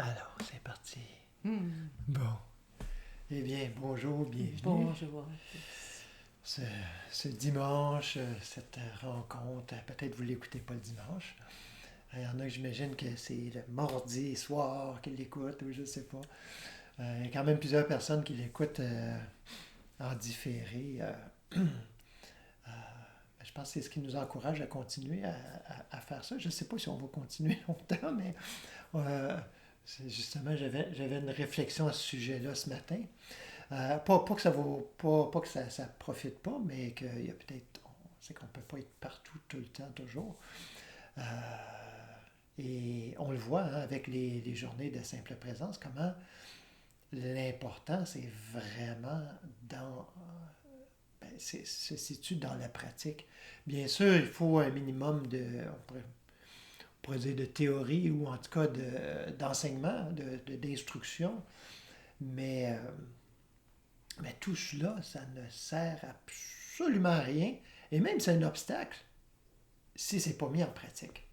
Alors, c'est parti. Hmm. Bon. Eh bien, bonjour, bienvenue. Bonjour. Ce, ce dimanche, cette rencontre, peut-être vous ne l'écoutez pas le dimanche. Il y en a que j'imagine que c'est le mardi soir qu'ils l'écoutent, ou je ne sais pas. Il y a quand même plusieurs personnes qui l'écoutent en différé. Je pense que c'est ce qui nous encourage à continuer à faire ça. Je ne sais pas si on va continuer longtemps, mais euh, justement, j'avais une réflexion à ce sujet-là ce matin. Pas que ça vaut pas que ça profite pas, mais qu'il y a peut-être. C'est qu'on ne peut pas être partout, tout le temps, toujours. Euh, et on le voit hein, avec les journées de simple présence, comment l'important, c'est vraiment dans. Se situe dans la pratique. Bien sûr, il faut un minimum on pourrait dire de théorie ou en tout cas d'enseignement, d'instruction, mais mais tout cela, ça ne sert absolument à rien. Et même c'est un obstacle si c'est pas mis en pratique.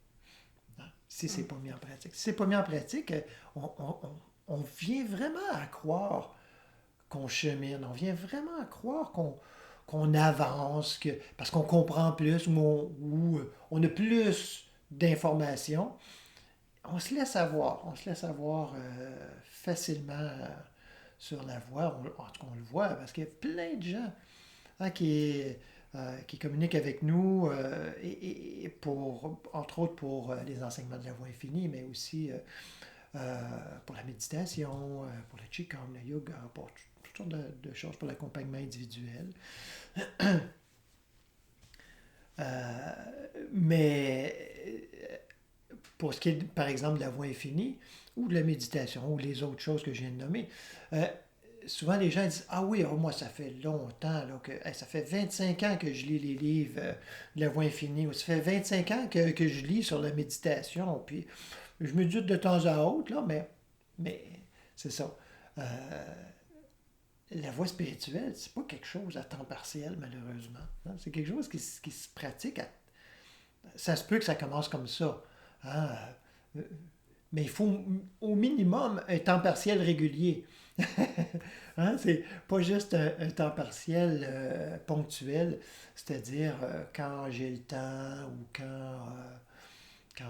Si c'est pas mis en pratique. Si c'est pas mis en pratique, on vient vraiment à croire qu'on chemine. On vient vraiment à croire qu'on avance, parce qu'on comprend plus ou on a plus d'informations. On se laisse avoir. On se laisse avoir facilement sur la voie. En tout cas, on le voit parce qu'il y a plein de gens hein, qui communiquent avec nous, et pour, entre autres pour les enseignements de la voie infinie, mais aussi pour la méditation, pour le Qigong, le yoga, pour toutes sortes de choses, pour l'accompagnement individuel. Euh, mais pour ce qui est, par exemple, de la voie infinie, ou de la méditation, ou les autres choses que je viens de nommer, euh, souvent les gens disent ah oui, oh, moi ça fait longtemps, là, ça fait 25 ans que je lis les livres de la voie infinie, ou ça fait 25 ans que je lis sur la méditation, puis je médite de temps à autre, là, mais c'est ça. Euh, la voie spirituelle, c'est pas quelque chose à temps partiel, malheureusement. Hein. C'est quelque chose qui se pratique. Ça se peut que ça commence comme ça. Hein. Euh, Mais il faut au minimum un temps partiel régulier. Hein, c'est pas juste un temps partiel ponctuel, c'est-à-dire quand j'ai le temps ou quand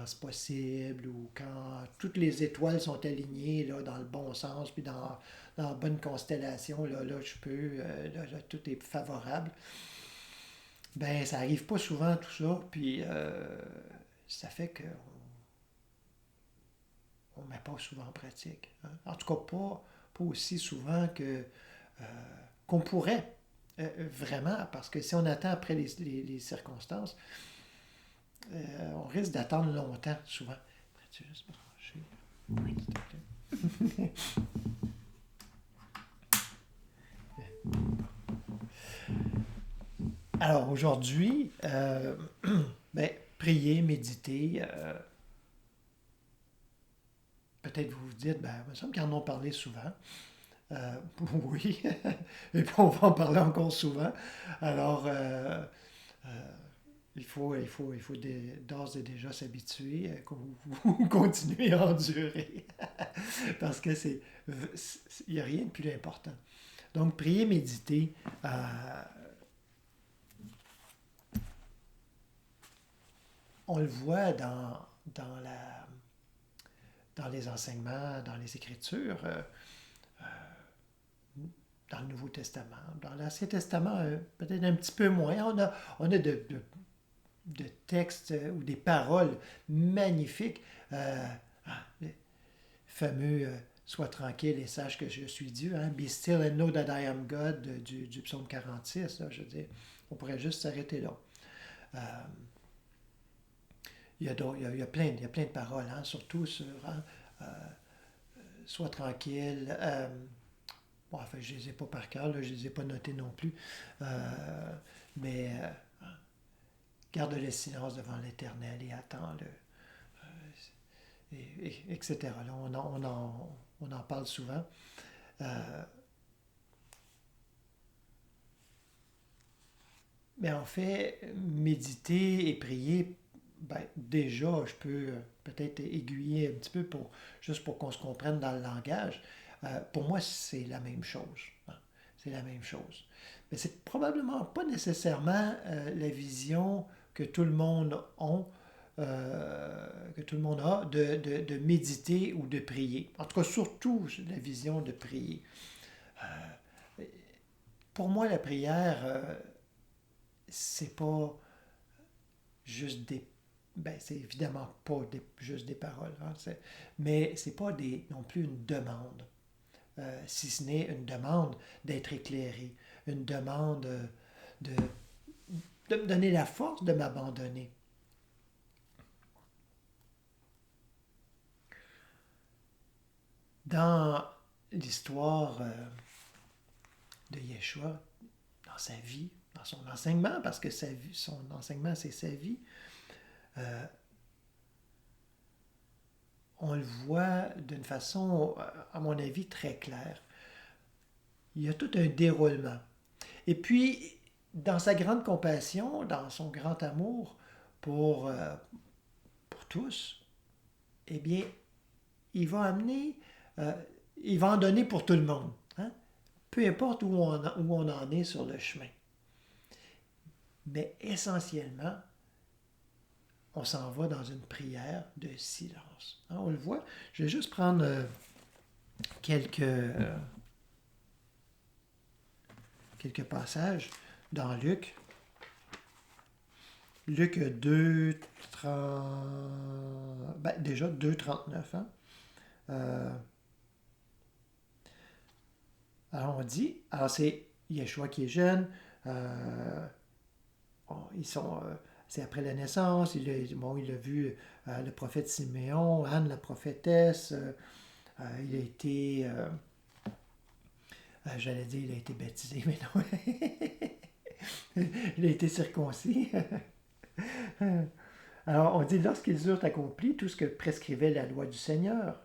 c'est possible ou quand toutes les étoiles sont alignées là, dans le bon sens puis dans la bonne constellation, là je peux, là, tout est favorable. Ben, ça arrive pas souvent tout ça, puis ça fait qu'on ne met pas souvent en pratique. Hein. En tout cas, pas aussi souvent euh, qu'on pourrait vraiment, parce que si on attend après les circonstances, on risque d'attendre longtemps, souvent. Pourrais-tu juste brancher? Oui, s'il te plaît. Alors aujourd'hui, ben, prier, méditer, peut-être vous vous dites, ben, il me semble qu'ils en ont parlé souvent. Oui, et puis on va en parler encore souvent. Alors, euh, d'ores et déjà s'habituer, continuer à endurer, parce que il n'y a rien de plus important. Donc, prier, méditer, on le voit dans les enseignements, dans les Écritures, dans le Nouveau Testament. Dans l'Ancien Testament, peut-être un petit peu moins. On a de textes ou des paroles magnifiques. Le fameux Sois tranquille et sache que je suis Dieu. Hein? Be still and know that I am God du psaume 46. Là, je veux dire, on pourrait juste s'arrêter là. Euh, il y a plein de paroles, hein, surtout sur hein, euh, Sois tranquille. Bon, enfin, je ne les ai pas par cœur, là, je ne les ai pas notées non plus. Mais garde le silence devant l'Éternel et attends-le, etc. Là, on en parle souvent. Euh, mais en fait, méditer et prier, ben, déjà, je peux peut-être aiguiller un petit peu juste pour qu'on se comprenne dans le langage. Pour moi, c'est la même chose. Hein. C'est la même chose. Mais c'est probablement pas nécessairement la vision que tout le monde a de méditer ou de prier. En tout cas, surtout la vision de prier. Pour moi, la prière, c'est pas juste c'est évidemment pas juste des paroles, hein, mais c'est pas non plus une demande, si ce n'est une demande d'être éclairé, une demande de, de me donner la force de m'abandonner. Dans l'histoire de Yeshua, dans sa vie, dans son enseignement, parce que son enseignement, c'est sa vie, on le voit d'une façon, à mon avis, très claire. Il y a tout un déroulement. Et puis, dans sa grande compassion, dans son grand amour pour tous, eh bien, il va il va en donner pour tout le monde. Hein? Peu importe où on en est sur le chemin. Mais essentiellement, on s'en va dans une prière de silence. Hein, on le voit. Je vais juste prendre quelques passages dans Luc. Luc 2, 30... déjà 2, 39. Hein? Alors on dit, alors c'est Yeshua qui est jeune, c'est après la naissance, il a vu le prophète Siméon, Anne la prophétesse, il a été, j'allais dire il a été baptisé, mais non, il a été circoncis. Alors on dit, lorsqu'ils eurent accompli tout ce que prescrivait la loi du Seigneur,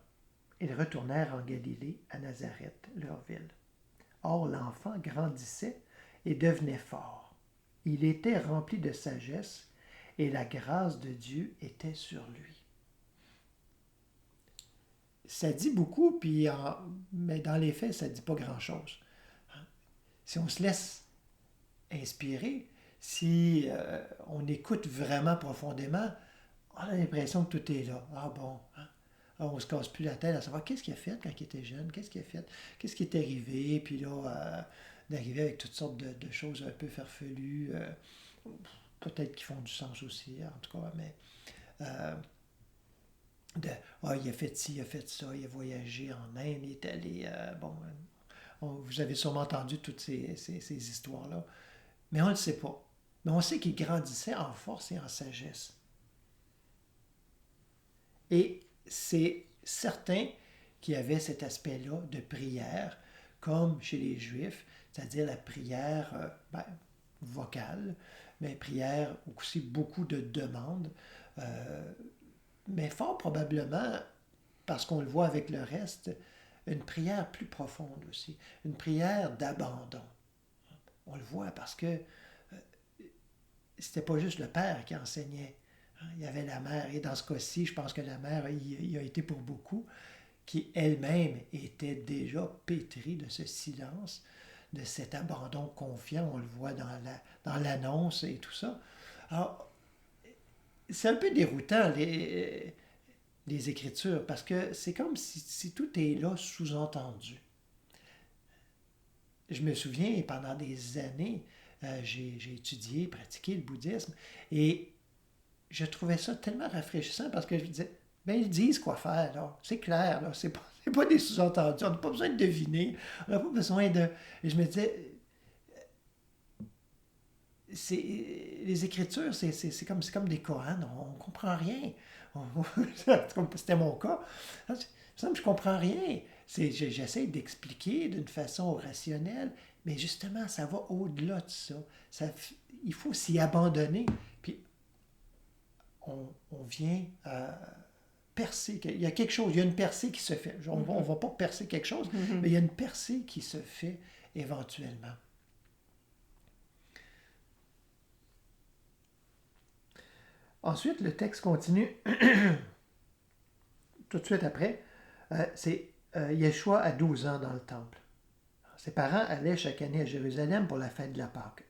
ils retournèrent en Galilée, à Nazareth, leur ville. Or l'enfant grandissait et devenait fort. Il était rempli de sagesse et la grâce de Dieu était sur lui. Ça dit beaucoup, mais dans les faits, ça ne dit pas grand-chose. Si on se laisse inspirer, si on écoute vraiment profondément, on a l'impression que tout est là. Ah bon, hein? On ne se casse plus la tête à savoir qu'est-ce qu'il a fait quand il était jeune, qu'est-ce qu'il a fait, qu'est-ce qui est arrivé, puis là, d'arriver avec toutes sortes de choses un peu farfelues, peut-être qui font du sens aussi, en tout cas, mais il a fait ci, il a fait ça, il a voyagé en Inde, il est allé, vous avez sûrement entendu toutes ces histoires-là, mais on ne le sait pas. Mais on sait qu'il grandissait en force et en sagesse. Et c'est certain qu'il y avait cet aspect-là de prière, comme chez les Juifs, c'est-à-dire la prière vocale, mais prière aussi beaucoup de demandes, mais fort probablement, parce qu'on le voit avec le reste, une prière plus profonde aussi, une prière d'abandon. On le voit parce que c'était pas juste le père qui enseignait. Il y avait la mère, et dans ce cas-ci, je pense que la mère y a été pour beaucoup, qui elle-même était déjà pétrie de ce silence, de cet abandon confiant, on le voit dans l'annonce et tout ça. Alors, c'est un peu déroutant, les Écritures, parce que c'est comme si tout est là sous-entendu. Je me souviens, pendant des années, j'ai étudié, pratiqué le bouddhisme, et je trouvais ça tellement rafraîchissant parce que je me disais, ils disent quoi faire, là. C'est clair, là. C'est pas des sous-entendus. On n'a pas besoin de deviner. On n'a pas besoin de. Et je me disais, les Écritures, c'est comme des Korans. On ne comprend rien. C'était mon cas. Je ne comprends rien. J'essaie d'expliquer d'une façon rationnelle, mais justement, ça va au-delà de il faut s'y abandonner. Puis on vient percer. Il y a quelque chose, il y a une percée qui se fait. On ne va pas percer quelque chose, mais il y a une percée qui se fait éventuellement. Ensuite, le texte continue. tout de suite après, c'est Yeshua a 12 ans dans le temple. Ses parents allaient chaque année à Jérusalem pour la fête de la Pâque.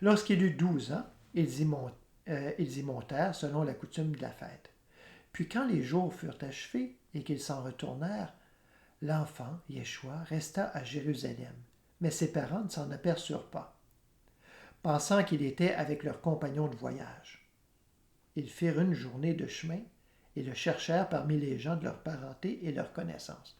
Lorsqu'il eut 12 ans, ils y montèrent selon la coutume de la fête. Puis quand les jours furent achevés et qu'ils s'en retournèrent, l'enfant, Yeshua, resta à Jérusalem, mais ses parents ne s'en aperçurent pas, pensant qu'il était avec leurs compagnons de voyage. Ils firent une journée de chemin et le cherchèrent parmi les gens de leur parenté et leur connaissance.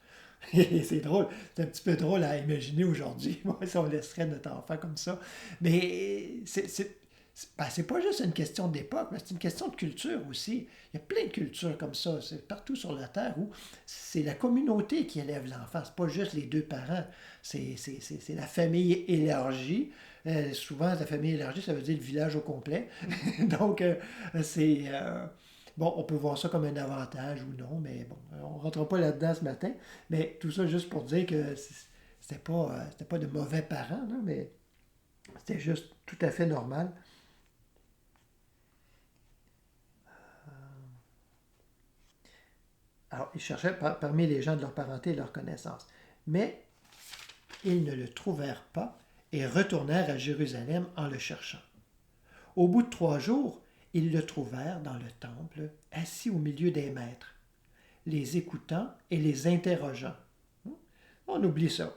Et c'est drôle, c'est un petit peu drôle à imaginer aujourd'hui, si on laisserait notre enfant comme ça. Mais c'est pas juste une question d'époque, mais c'est une question de culture aussi. Il y a plein de cultures comme ça, c'est partout sur la Terre où c'est la communauté qui élève l'enfant, c'est pas juste les deux parents, c'est la famille élargie. Souvent, la famille élargie, ça veut dire le village au complet. Donc, c'est... bon, on peut voir ça comme un avantage ou non, mais bon, on ne rentrera pas là-dedans ce matin. Mais tout ça juste pour dire que c'était pas de mauvais parents, là, mais c'était juste tout à fait normal. Alors, ils cherchaient parmi les gens de leur parenté et leur connaissance. Mais ils ne le trouvèrent pas et retournèrent à Jérusalem en le cherchant. Au bout de 3 jours, ils le trouvèrent dans le temple, assis au milieu des maîtres, les écoutant et les interrogeant. On oublie ça.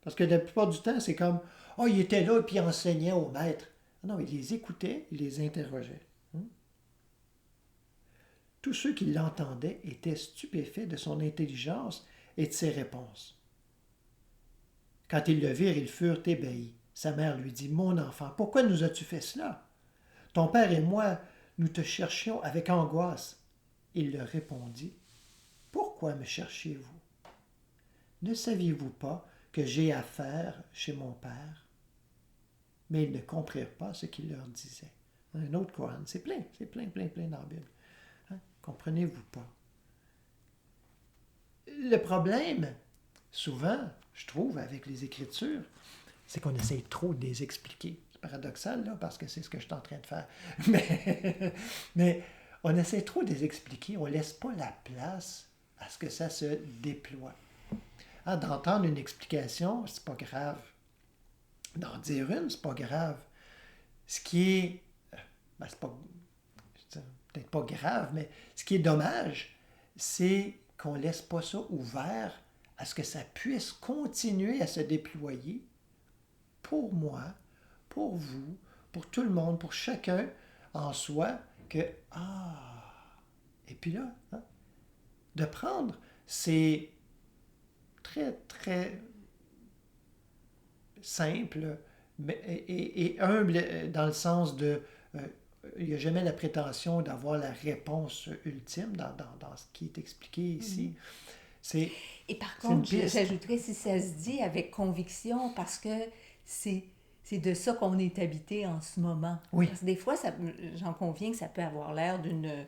Parce que la plupart du temps, c'est comme « Oh, il était là et puis il enseignait aux maîtres. » Non, il les écoutait, il les interrogeait. Tous ceux qui l'entendaient étaient stupéfaits de son intelligence et de ses réponses. Quand ils le virent, ils furent ébahis. Sa mère lui dit « Mon enfant, pourquoi nous as-tu fait cela? Ton père et moi, nous te cherchions avec angoisse. » Il leur répondit « Pourquoi me cherchiez-vous? Ne saviez-vous pas que j'ai affaire chez mon père? » Mais ils ne comprirent pas ce qu'il leur disait. Un autre Coran, c'est plein dans la Bible. Comprenez-vous pas? Le problème, souvent, je trouve, avec les Écritures, c'est qu'on essaie trop de les expliquer. C'est paradoxal, là, parce que c'est ce que je suis en train de faire. Mais on essaie trop de les expliquer, on ne laisse pas la place à ce que ça se déploie. D'entendre une explication, c'est pas grave. D'en dire une, c'est pas grave. Ce qui est... c'est pas... peut-être pas grave, mais ce qui est dommage, c'est qu'on ne laisse pas ça ouvert à ce que ça puisse continuer à se déployer pour moi, pour vous, pour tout le monde, pour chacun en soi, que et puis là, de prendre ces très, très simple et humble dans le sens de il n'y a jamais la prétention d'avoir la réponse ultime dans ce qui est expliqué ici. Et par contre, j'ajouterais si ça se dit avec conviction, parce que c'est de ça qu'on est habité en ce moment. Oui. Parce que des fois, j'en conviens que ça peut avoir l'air d'une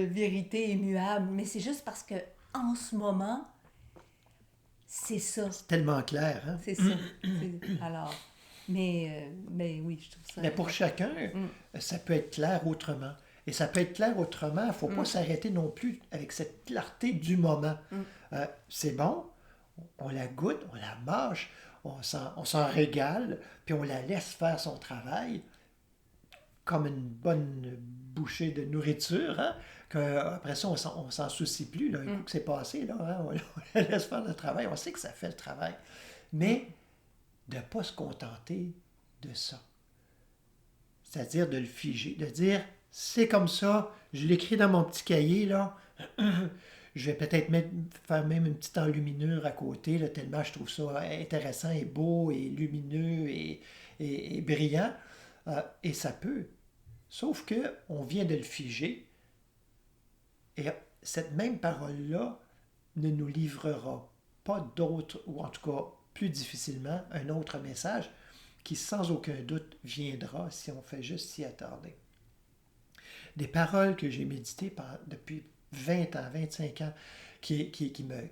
vérité immuable, mais c'est juste parce que en ce moment, c'est ça. C'est tellement clair. Hein? C'est ça. Alors, mais oui, je trouve ça... Mais pour chacun, ça peut être clair autrement. Et ça peut être clair autrement. Il ne faut pas s'arrêter non plus avec cette clarté du moment. C'est bon, on la goûte, on la mâche, on s'en régale, puis on la laisse faire son travail comme une bonne bouchée de nourriture. Hein? Après ça, on s'en soucie plus. Là. Un coup que c'est passé, là, hein? On la laisse faire le travail. On sait que ça fait le travail. Mais de ne pas se contenter de ça. C'est-à-dire de le figer, de dire, c'est comme ça, je l'écris dans mon petit cahier, là, je vais peut-être faire même une petite enluminure à côté, là, tellement je trouve ça intéressant et beau et lumineux et brillant, et ça peut. Sauf que on vient de le figer, et cette même parole-là ne nous livrera pas d'autre, ou en tout cas plus difficilement, un autre message qui sans aucun doute viendra si on fait juste s'y attarder. Des paroles que j'ai méditées depuis 20 ans, 25 ans, qui me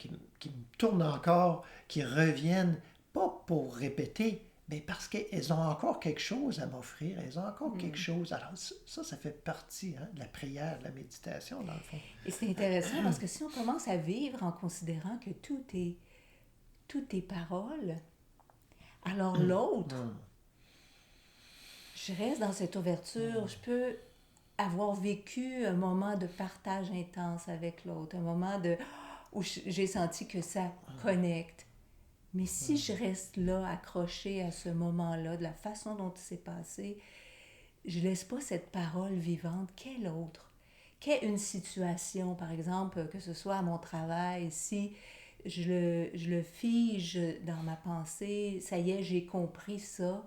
tournent encore, qui reviennent, pas pour répéter, mais parce qu'elles ont encore quelque chose à m'offrir, elles ont encore quelque chose. Alors ça fait partie de la prière, de la méditation, dans le fond. Et c'est intéressant parce que si on commence à vivre en considérant que tout est parole, alors l'autre, je reste dans cette ouverture, je peux avoir vécu un moment de partage intense avec l'autre, un moment où j'ai senti que ça connecte. Mais si je reste là, accrochée à ce moment-là, de la façon dont il s'est passé, je ne laisse pas cette parole vivante. Qu'est l'autre? Qu'est une situation, par exemple, que ce soit à mon travail, si je le fige dans ma pensée, ça y est, j'ai compris ça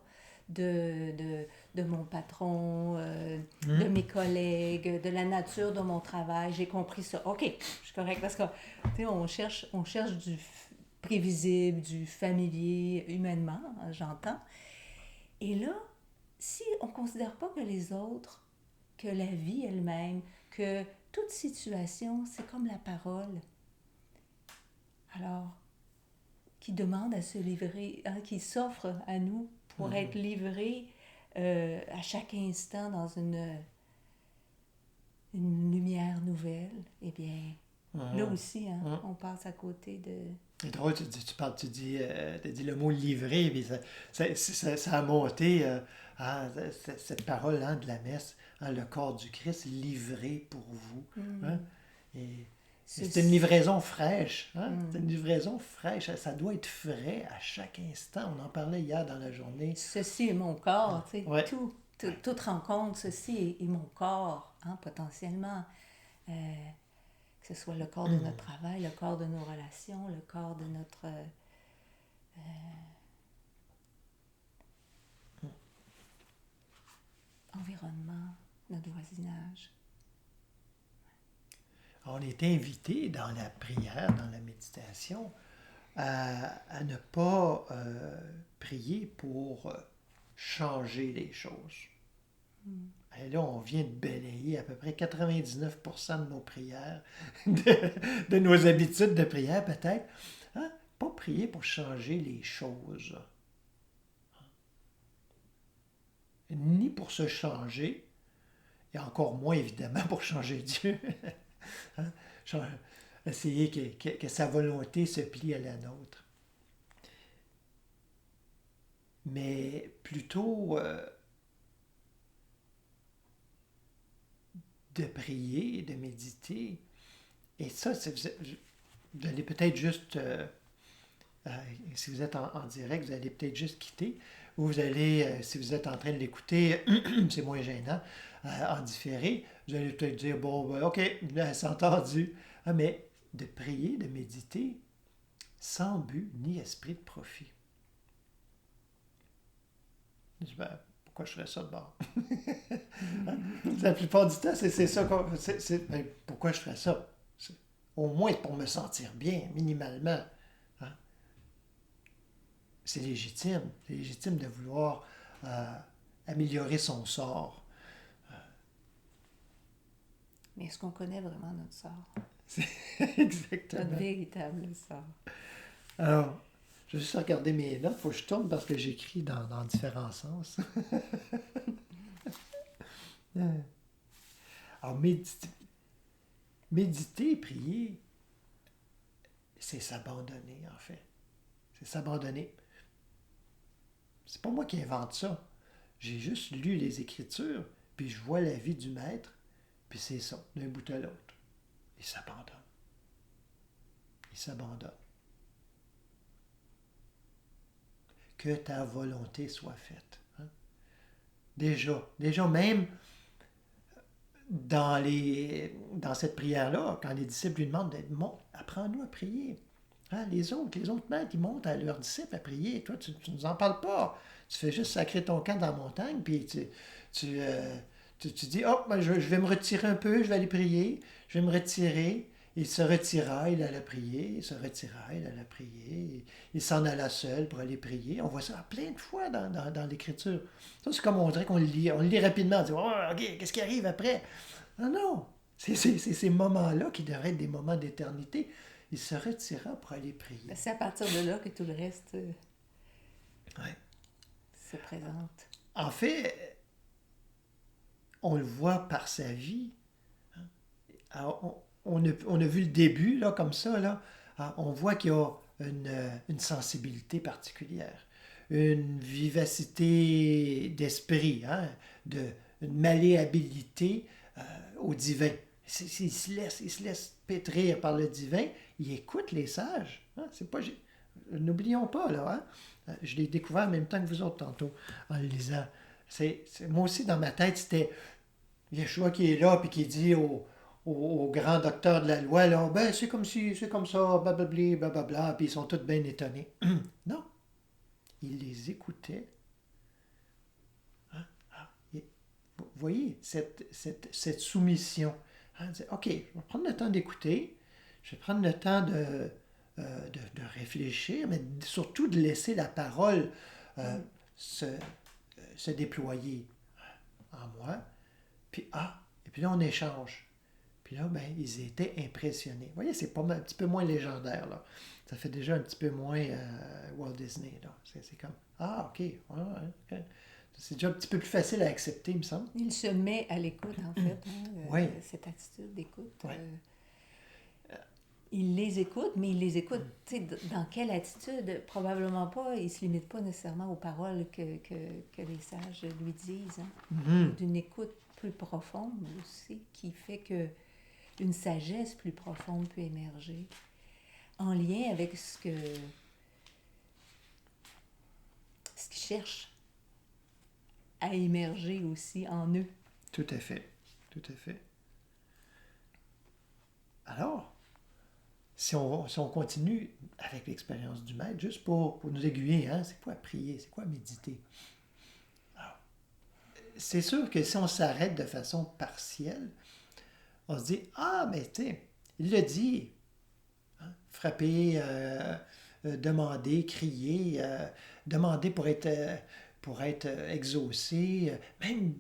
de mon patron, de mes collègues, de la nature de mon travail, j'ai compris ça. OK, je suis correcte parce que, tu sais, on cherche du prévisible, du familier, humainement, j'entends. Et là, si on ne considère pas que les autres, que la vie elle-même, que toute situation, c'est comme la parole, alors, qui demande à se livrer, qui s'offre à nous pour être livré à chaque instant dans une lumière nouvelle, eh bien, là aussi, on passe à côté de... C'est drôle, tu dis le mot livrer, puis ça a monté cette parole de la messe, le corps du Christ livré pour vous. Et c'est une livraison fraîche. C'est une livraison fraîche. Ça doit être frais à chaque instant. On en parlait hier dans la journée. Ceci est mon corps. Tu sais, toute rencontre, ceci est mon corps, potentiellement. Que ce soit le corps de notre travail, le corps de nos relations, le corps de notre environnement, notre voisinage. On est invité dans la prière, dans la méditation, à ne pas prier pour changer les choses. Et là, on vient de balayer à peu près 99% de nos prières, de nos habitudes de prière peut-être. Pas prier pour changer les choses. Ni pour se changer, et encore moins évidemment pour changer Dieu. Essayer que sa volonté se plie à la nôtre. Mais plutôt de prier, de méditer. Et ça, vous allez peut-être juste, si vous êtes en direct, vous allez peut-être juste quitter. Ou vous allez, si vous êtes en train de l'écouter, c'est moins gênant, en différé, vous allez peut-être dire, bon, ben, OK, c'est entendu. Mais de prier, de méditer, sans but ni esprit de profit. Je dis, ben, pourquoi je ferais ça de bord? La plupart du temps, c'est ça. Ben, pourquoi je ferais ça? Au moins pour me sentir bien, minimalement. C'est légitime. C'est légitime de vouloir améliorer son sort. Mais est-ce qu'on connaît vraiment notre sort? Exactement. Notre véritable sort. Alors, je vais juste regarder mes notes. Il faut que je tourne parce que j'écris dans différents sens. Alors, méditer, prier, c'est s'abandonner, en fait. C'est s'abandonner. C'est pas moi qui invente ça. J'ai juste lu les Écritures, puis je vois la vie du Maître, puis c'est ça, d'un bout à l'autre. Il s'abandonne. Il s'abandonne. Que ta volonté soit faite. Déjà même dans cette prière-là, quand les disciples lui demandent, apprends-nous à prier. Les autres maîtres, ils montent à leurs disciples à prier. Toi, tu ne nous en parles pas. Tu fais juste sacrer ton camp dans la montagne, puis tu dis, ben, je vais me retirer un peu, je vais aller prier, je vais me retirer. Il se retira, il alla prier, il se retira, il alla prier, il s'en alla seul pour aller prier. On voit ça plein de fois dans l'Écriture. Ça, c'est comme on dirait qu'on le lit rapidement, on dit, OK, qu'est-ce qui arrive après? Non, c'est ces moments-là qui devraient être des moments d'éternité. Il se retira pour aller prier. C'est à partir de là que tout le reste... Oui. se présente. En fait, on le voit par sa vie. Alors, on a vu le début, là, comme ça, là. On voit qu'il y a une sensibilité particulière, une vivacité d'esprit, hein, une malléabilité au divin. Il se laisse pétrir par le divin, il écoute les sages. Hein, c'est pas, n'oublions pas, là. Hein, je l'ai découvert en même temps que vous autres tantôt, en le lisant. Moi aussi, dans ma tête, c'était Yeshua qui est là, puis qui dit au grand docteur de la loi, là, ben c'est comme si, c'est comme ça, blablabla, blablabla, puis ils sont tous bien étonnés. Non, il les écoutait. Hein? Vous voyez, cette soumission. Hein? OK, je vais prendre le temps d'écouter, je vais prendre le temps de réfléchir, mais surtout de laisser la parole se déployer en moi. Puis, et puis là, on échange. Puis là, ben, ils étaient impressionnés. Vous voyez, c'est pas mal, un petit peu moins légendaire, là. Ça fait déjà un petit peu moins Walt Disney, là. C'est comme, OK, ouais, OK. C'est déjà un petit peu plus facile à accepter, il me semble. Il se met à l'écoute, en fait, hein, Oui. cette attitude d'écoute. Oui. Il les écoute, mais il les écoute, tu sais, dans quelle attitude? Probablement pas, il ne se limite pas nécessairement aux paroles que les sages lui disent. Hein. D'une écoute plus profonde aussi, qui fait que une sagesse plus profonde peut émerger, en lien avec ce qu'ils cherchent à émerger aussi en eux. Tout à fait. Tout à fait. Alors, si on continue avec l'expérience du maître, juste pour nous aiguiller, hein, c'est quoi prier, c'est quoi méditer? Alors, c'est sûr que si on s'arrête de façon partielle, on se dit, mais tu sais, il l'a dit, hein, frapper, demander, crier, demander pour être exaucé, même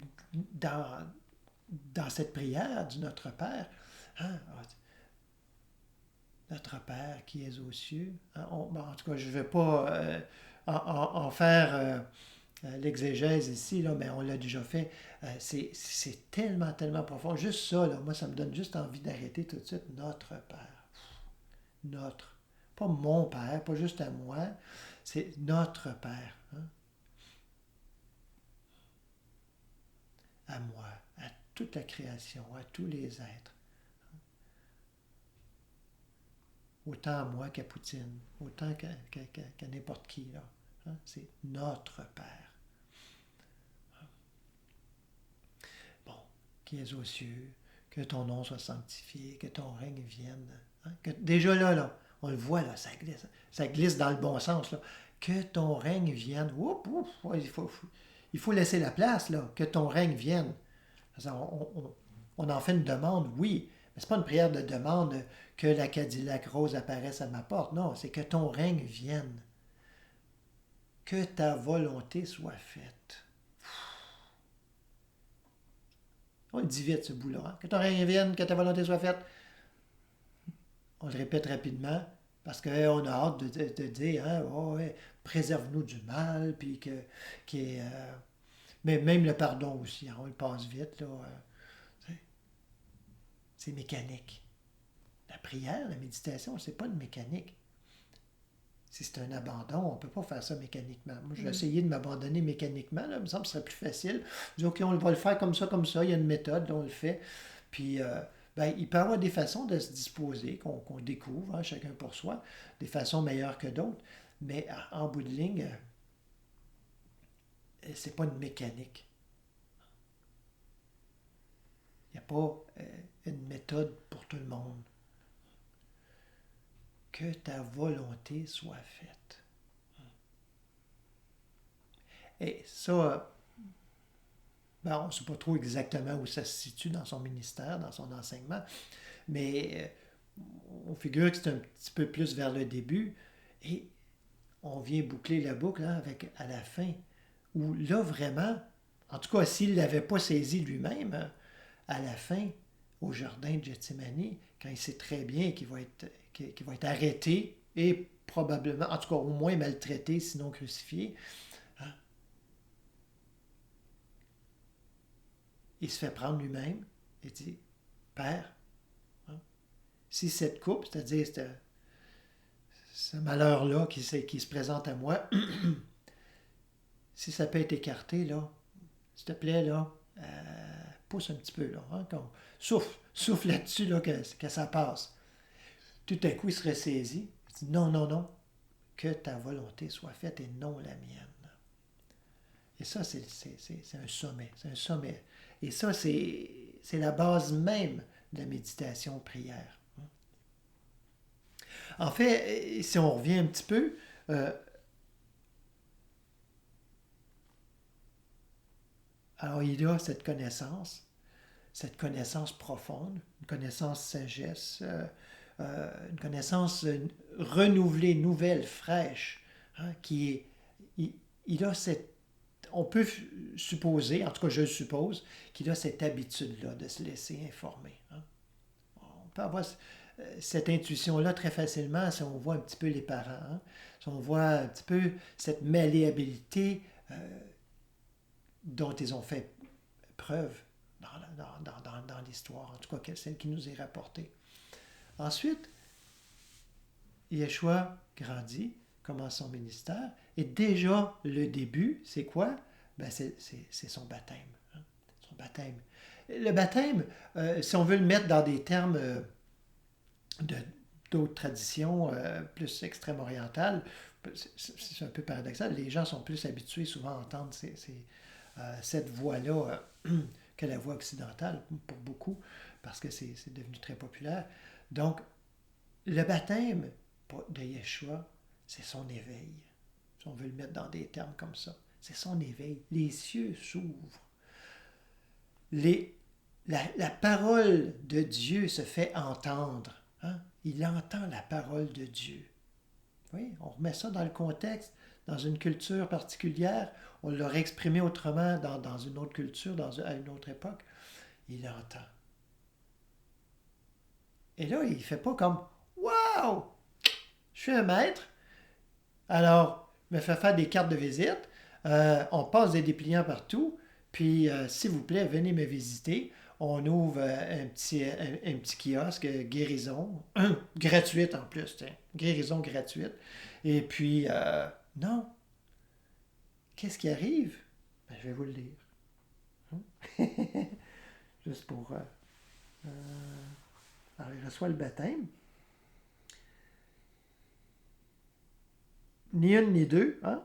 dans cette prière du Notre Père, hein, Notre Père qui es aux cieux. Hein, en tout cas, je ne vais pas en faire l'exégèse ici, là, mais on l'a déjà fait. C'est tellement, tellement profond. Juste ça, là, moi, ça me donne juste envie d'arrêter tout de suite. Notre Père. Notre. Pas mon Père, pas juste à moi. C'est notre Père. Hein? À moi, à toute la création, à tous les êtres. Autant à moi qu'à Poutine, autant qu'à n'importe qui. Là. Hein? C'est notre Père. Bon, qui es aux cieux, que ton nom soit sanctifié, que ton règne vienne. Hein? Déjà là, on le voit, là, ça glisse dans le bon sens. Là. Que ton règne vienne. Oups, il faut laisser la place, là, que ton règne vienne. On en fait une demande, oui, mais ce n'est pas une prière de demande que la Cadillac rose apparaisse à ma porte. Non, c'est que ton règne vienne. Que ta volonté soit faite. On le dit vite, ce bout-là. Hein? Que ton règne vienne, que ta volonté soit faite. On le répète rapidement parce qu'on a hâte de dire, hein, préserve-nous du mal, puis mais même le pardon aussi, hein, on le passe vite, là. C'est mécanique. La prière, la méditation, c'est pas une mécanique. Si c'est un abandon, on ne peut pas faire ça mécaniquement. Moi, je vais essayer de m'abandonner mécaniquement. Là, il me semble que ce serait plus facile. Je dis, OK, on va le faire comme ça. Il y a une méthode, là, on le fait. Puis, il peut y avoir des façons de se disposer qu'on découvre, hein, chacun pour soi, des façons meilleures que d'autres. Mais en bout de ligne, c'est pas une mécanique. Il n'y a pas une méthode pour tout le monde. Que ta volonté soit faite. Et ça, on ne sait pas trop exactement où ça se situe dans son ministère, dans son enseignement, mais on figure que c'est un petit peu plus vers le début, et on vient boucler la boucle hein, avec à la fin, où là vraiment, en tout cas s'il ne l'avait pas saisi lui-même, à la fin, au jardin de Gethsémani, quand il sait très bien qu'il va être arrêté et probablement, en tout cas au moins maltraité, sinon crucifié, hein, il se fait prendre lui-même et dit, Père, hein, si cette coupe, c'est-à-dire ce malheur-là qui se présente à moi, si ça peut être écarté, là, s'il te plaît, là, pousse un petit peu, là, hein, souffle là-dessus, là, que ça passe. Tout à coup, il se ressaisit. Il dit, non, non, non, que ta volonté soit faite et non la mienne. Et ça, c'est un sommet. C'est un sommet. Et ça, c'est la base même de la méditation prière. En fait, si on revient un petit peu, alors il y a cette connaissance profonde, une connaissance sagesse, une connaissance renouvelée, nouvelle, fraîche, hein, qui est, il a cette, on peut supposer, en tout cas je le suppose, qu'il a cette habitude-là de se laisser informer. Hein. On peut avoir cette intuition-là très facilement si on voit un petit peu les parents, hein, si on voit un petit peu cette malléabilité dont ils ont fait preuve dans l'histoire, en tout cas celle qui nous est rapportée. Ensuite, Yeshua grandit, commence son ministère, et déjà le début, c'est quoi? Ben c'est son baptême. Hein? Son baptême. Le baptême, si on veut le mettre dans des termes d'autres traditions plus extrême-orientales, c'est un peu paradoxal. Les gens sont plus habitués souvent à entendre cette voix-là que la voix occidentale, pour beaucoup, parce que c'est devenu très populaire. Donc, le baptême de Yeshua, c'est son éveil. Si on veut le mettre dans des termes comme ça. C'est son éveil. Les cieux s'ouvrent. La parole de Dieu se fait entendre. Hein? Il entend la parole de Dieu. Oui, on remet ça dans le contexte, dans une culture particulière. On l'aurait exprimé autrement dans une autre culture, à une autre époque. Il entend. Et là, il ne fait pas comme « Wow! Je suis un maître. Alors, il me fait faire des cartes de visite. On passe des dépliants partout. Puis, s'il vous plaît, venez me visiter. On ouvre un petit kiosque, guérison, gratuite en plus. Guérison gratuite. Et puis, non. Qu'est-ce qui arrive? Ben, je vais vous le dire. Juste pour... alors, il reçoit le baptême. Ni une ni deux, hein?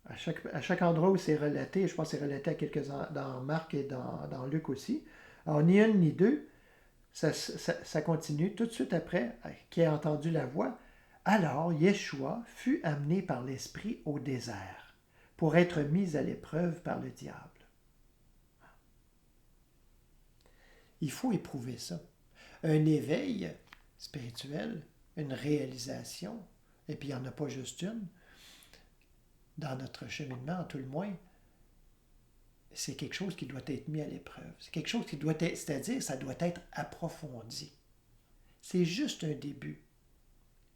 À chaque endroit où c'est relaté, je pense que c'est relaté à quelques dans Marc et dans Luc aussi. Alors, ni une ni deux, ça continue. Tout de suite après, qui a entendu la voix, alors Yeshua fut amené par l'Esprit au désert pour être mis à l'épreuve par le diable. Il faut éprouver ça. Un éveil spirituel, une réalisation, et puis il n'y en a pas juste une, dans notre cheminement, à tout le moins, c'est quelque chose qui doit être mis à l'épreuve. C'est quelque chose qui doit être, c'est-à-dire, ça doit être approfondi. C'est juste un début.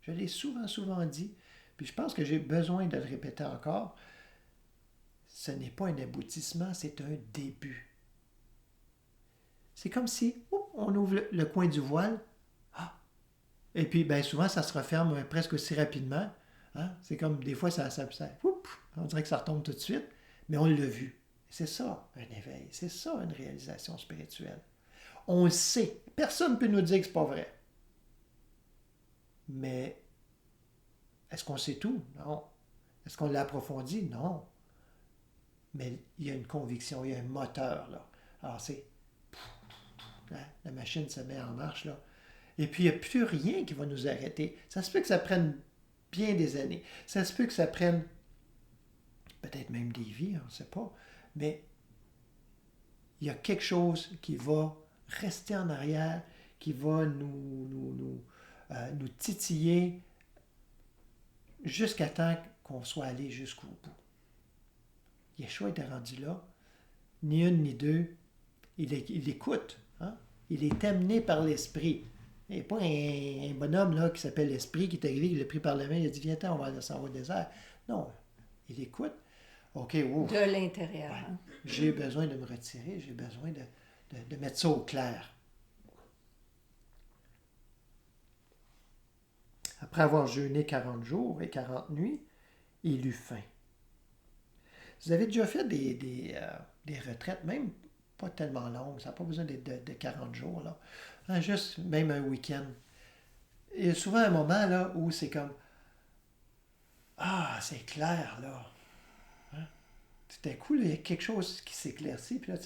Je l'ai souvent dit, puis je pense que j'ai besoin de le répéter encore. Ce n'est pas un aboutissement, c'est un début. C'est comme si on ouvre le coin du voile, et puis bien souvent ça se referme presque aussi rapidement. Hein? C'est comme des fois on dirait que ça retombe tout de suite, mais on l'a vu. C'est ça un éveil, c'est ça une réalisation spirituelle. On le sait, personne ne peut nous dire que ce n'est pas vrai. Mais est-ce qu'on sait tout? Non. Est-ce qu'on l'a approfondi? Non. Mais il y a une conviction, il y a un moteur là. Alors c'est la machine se met en marche là. Et puis il n'y a plus rien qui va nous arrêter. Ça se peut que ça prenne bien des années. Ça se peut que ça prenne peut-être même des vies, on ne sait pas. Mais il y a quelque chose qui va rester en arrière, qui va nous titiller jusqu'à temps qu'on soit allé jusqu'au bout. Yeshua était rendu là, ni une ni deux. Il écoute. Hein? Il est amené par l'Esprit. Il n'y a pas un bonhomme là, qui s'appelle l'Esprit qui est arrivé, il l'a pris par la main, il a dit viens-t'en, on va s'en va au désert. Non, il écoute. OK, de l'intérieur. Ouais. J'ai besoin de me retirer, j'ai besoin de mettre ça au clair. Après avoir jeûné 40 jours et 40 nuits, il eut faim. Vous avez déjà fait des retraites, même pas tellement longues, ça n'a pas besoin de 40 jours, là. Hein, juste même un week-end. Il y a souvent un moment là, où c'est comme ah, c'est clair là. Hein? Tout à coup, là, il y a quelque chose qui s'éclaircit, puis là,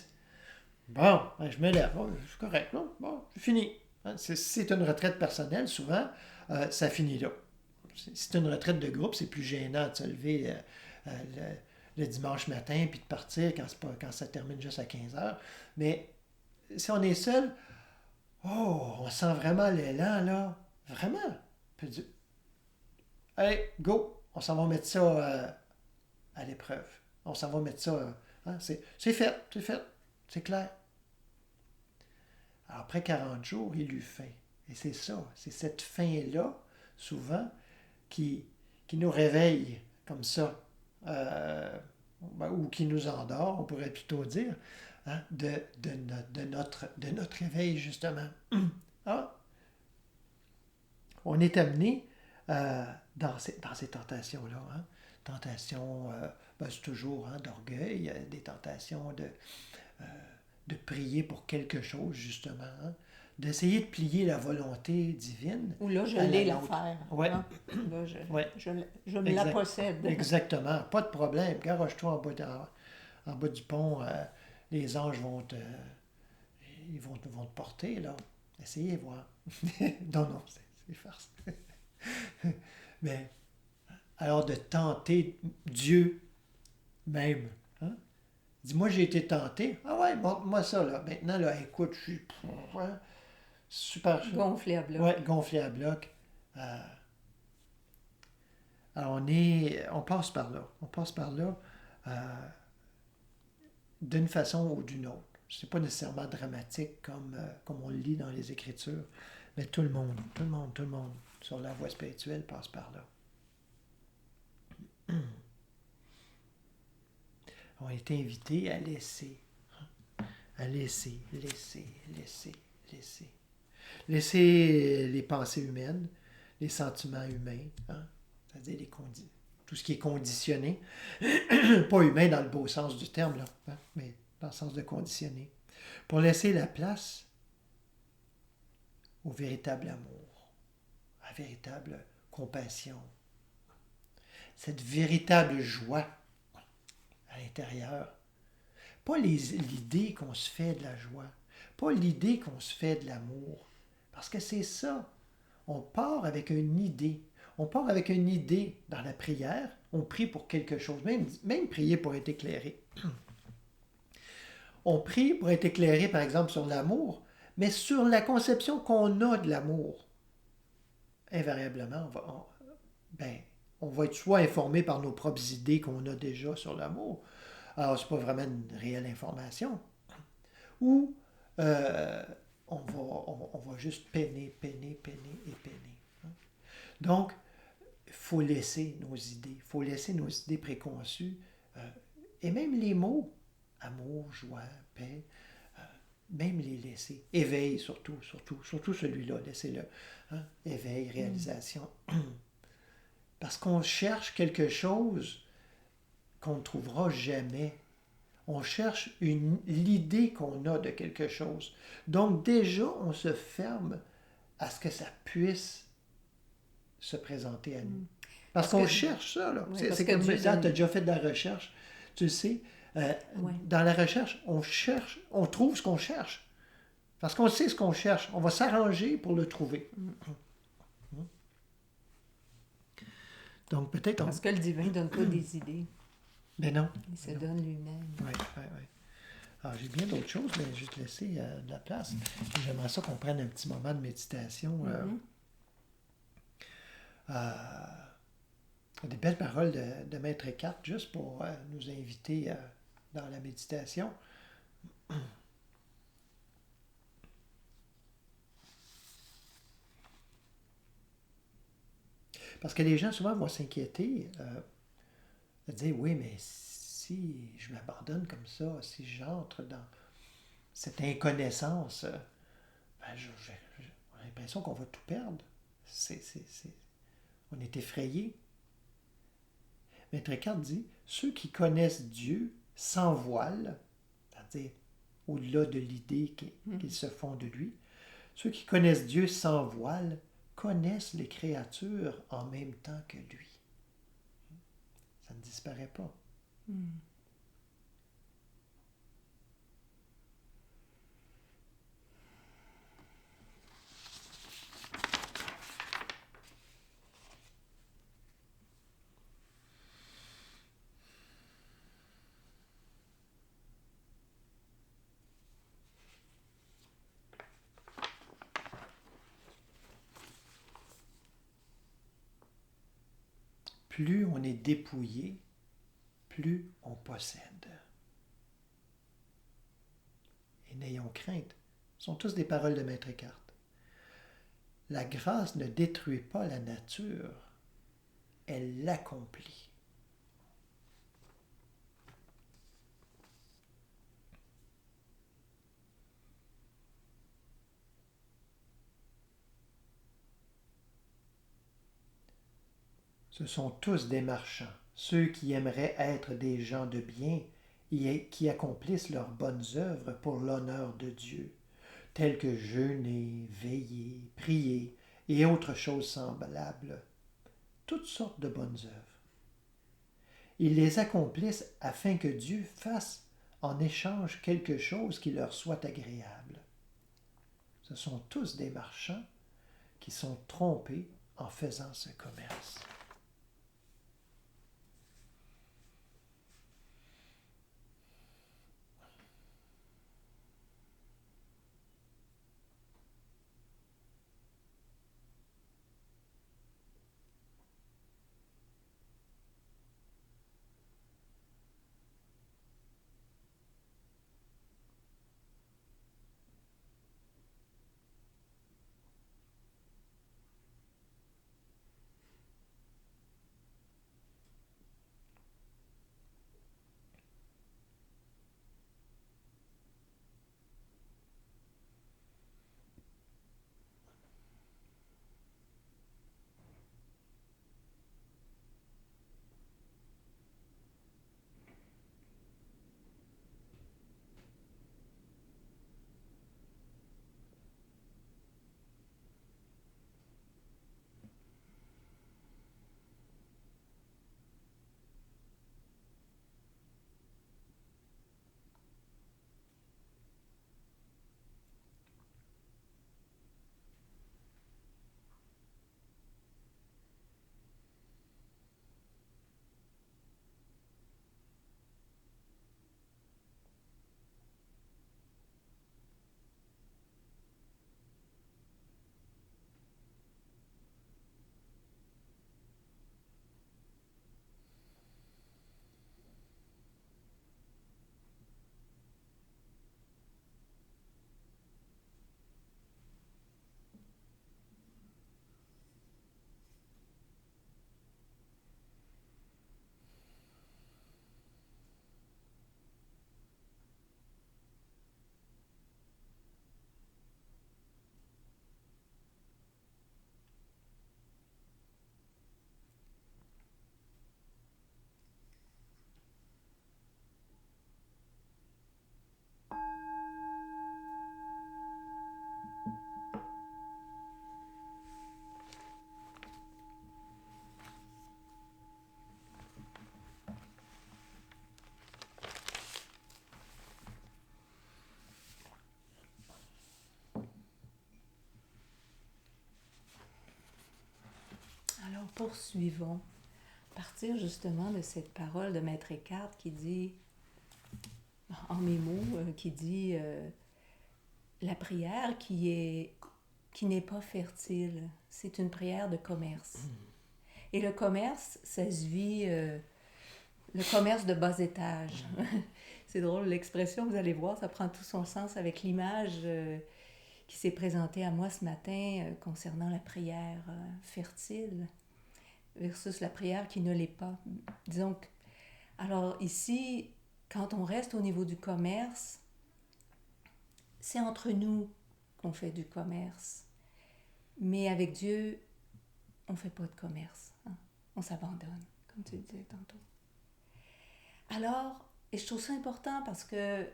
bon, ben, je me lève, bon, c'est correct, non? Bon, c'est fini. Hein? C'est une retraite personnelle, souvent, ça finit là. Si c'est une retraite de groupe, c'est plus gênant de se lever le dimanche matin puis de partir quand ça termine juste à 15 heures. Mais si on est seul, oh, on sent vraiment l'élan, là. Vraiment. Puis dire, hey, go, on s'en va mettre ça à l'épreuve. On s'en va mettre ça. Hein, c'est fait, c'est clair. Alors, après 40 jours, il eut faim. Et c'est ça, c'est cette faim-là, souvent, qui nous réveille comme ça, ou qui nous endort, on pourrait plutôt dire, hein, de notre réveil, justement. Ah, on est amené dans ces tentations-là. Hein. Tentations, c'est toujours d'orgueil, des tentations de prier pour quelque chose, justement. Hein. D'essayer de plier la volonté divine. Ou là, je à l'ai la nôtre. l'affaire. Ouais. Hein? Là, Ouais. je me la possède. Exactement. Pas de problème. Garoche-toi en bas du pont. Les anges vont te porter, là. Essayez, voir. Non, c'est farce. Mais, alors de tenter Dieu même. Hein? Dis-moi, j'ai été tenté. Ah ouais, montre-moi ça, là. Maintenant, là, écoute, je suis super chaud. Gonflé à bloc. Ouais, gonflé à bloc. Alors, on passe par là. On passe par là d'une façon ou d'une autre. C'est pas nécessairement dramatique comme on le lit dans les Écritures, mais tout le monde sur la voie spirituelle passe par là. On est invité à laisser. À laisser. Laisser les pensées humaines, les sentiments humains, hein? C'est-à-dire tout ce qui est conditionné. Pas humain dans le beau sens du terme, là, hein? Mais dans le sens de conditionné. Pour laisser la place au véritable amour, à la véritable compassion, cette véritable joie à l'intérieur. Pas l'idée qu'on se fait de la joie, pas l'idée qu'on se fait de l'amour, parce que c'est ça. On part avec une idée. On part avec une idée dans la prière. On prie pour quelque chose, même prier pour être éclairé. On prie pour être éclairé, par exemple, sur l'amour, mais sur la conception qu'on a de l'amour. Invariablement, on va être soit informé par nos propres idées qu'on a déjà sur l'amour. Alors, ce n'est pas vraiment une réelle information. Ou on va juste peiner. Hein. Donc, il faut laisser nos idées préconçues, et même les mots, amour, joie, paix, même les laisser. Éveil surtout celui-là, laissez-le. Hein? Éveil, réalisation. Parce qu'on cherche quelque chose qu'on ne trouvera jamais. On cherche l'idée qu'on a de quelque chose. Donc déjà, on se ferme à ce que ça puisse se présenter à nous. Parce qu'on cherche ça, là. Oui, c'est comme ça, tu as déjà fait de la recherche, tu sais. Dans la recherche, on trouve ce qu'on cherche. Parce qu'on sait ce qu'on cherche. On va s'arranger pour le trouver. Donc peut-être... Parce que le divin ne donne pas des idées. Mais non. Il se donne lui-même. Oui. Alors, j'ai bien d'autres choses, mais je vais te laisser de la place. J'aimerais ça qu'on prenne un petit moment de méditation. Des belles paroles de Maître Eckhart, juste pour nous inviter dans la méditation. Parce que les gens, souvent, vont s'inquiéter, de dire, oui, mais si je m'abandonne comme ça, si j'entre cette inconnaissance, ben, j'ai l'impression qu'on va tout perdre. On est effrayé. Maître Eckhart dit, ceux qui connaissent Dieu sans voile, c'est-à-dire au-delà de l'idée qu'ils se font de lui, ceux qui connaissent Dieu sans voile connaissent les créatures en même temps que lui. Ça ne disparaît pas. Plus on est dépouillé, plus on possède. Et n'ayons crainte. Ce sont tous des paroles de Maître Eckhart. La grâce ne détruit pas la nature, elle l'accomplit. Ce sont tous des marchands, ceux qui aimeraient être des gens de bien et qui accomplissent leurs bonnes œuvres pour l'honneur de Dieu, tels que jeûner, veiller, prier et autres choses semblables, toutes sortes de bonnes œuvres. Ils les accomplissent afin que Dieu fasse en échange quelque chose qui leur soit agréable. Ce sont tous des marchands qui sont trompés en faisant ce commerce. Alors poursuivons. Partir justement de cette parole de Maître Eckhart qui dit, en mes mots, qui dit la prière qui n'est pas fertile, c'est une prière de commerce. Et le commerce, ça se vit, le commerce de bas étage. C'est drôle, l'expression, vous allez voir, ça prend tout son sens avec l'image qui s'est présentée à moi ce matin concernant la prière fertile versus la prière qui ne l'est pas. Disons que, alors ici, quand on reste au niveau du commerce, c'est entre nous qu'on fait du commerce. Mais avec Dieu, on ne fait pas de commerce. Hein? On s'abandonne, comme tu le disais tantôt. Alors, et je trouve ça important parce que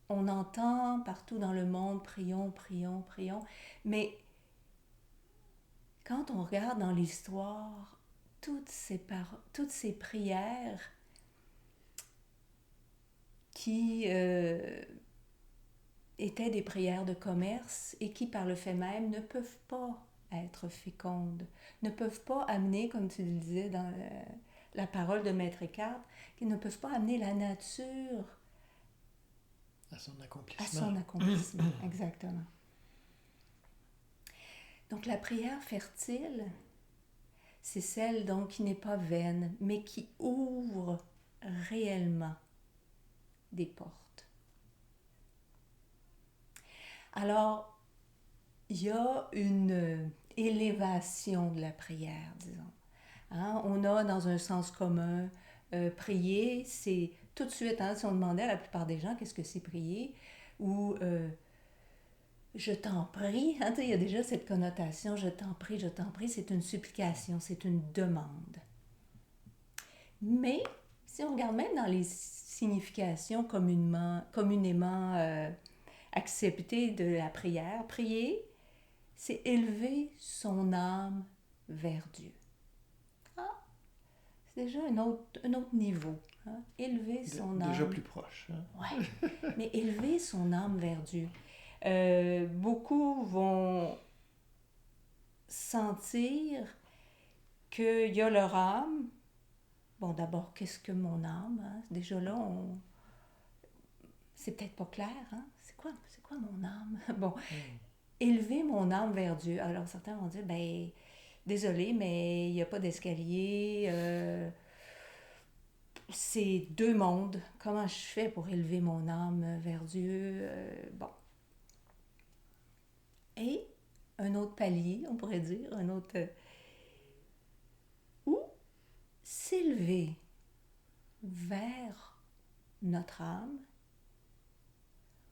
on entend partout dans le monde, prions, prions, prions. Mais quand on regarde dans l'histoire, toutes ces prières qui étaient des prières de commerce et qui, par le fait même, ne peuvent pas être fécondes, ne peuvent pas amener, comme tu le disais dans la parole de Maître Eckhart, qui ne peuvent pas amener la nature à son à accomplissement. son accomplissement. Exactement. Donc la prière fertile, c'est celle donc qui n'est pas vaine, mais qui ouvre réellement des portes. Alors, il y a une élévation de la prière, disons. Hein? On a, dans un sens commun, prier, c'est tout de suite, hein, si on demandait à la plupart des gens qu'est-ce que c'est prier, ou je t'en prie, hein, il y a déjà cette connotation, je t'en prie, c'est une supplication, c'est une demande. Mais, si on regarde même dans les significations communément acceptées de la prière, prier, c'est élever son âme vers Dieu. Ah, c'est déjà un autre niveau. Hein? Élever son âme. Déjà plus proche. Hein? Ouais, mais élever son âme vers Dieu. Beaucoup vont sentir qu'il y a leur âme. Bon, d'abord, qu'est-ce que mon âme? Hein? Déjà là, c'est peut-être pas clair. Hein? C'est quoi mon âme? Bon, élever mon âme vers Dieu. Alors, certains vont dire, ben, désolé, mais il n'y a pas d'escalier. C'est deux mondes. Comment je fais pour élever mon âme vers Dieu? Bon. Et un autre palier, on pourrait dire, un autre... ou s'élever vers notre âme,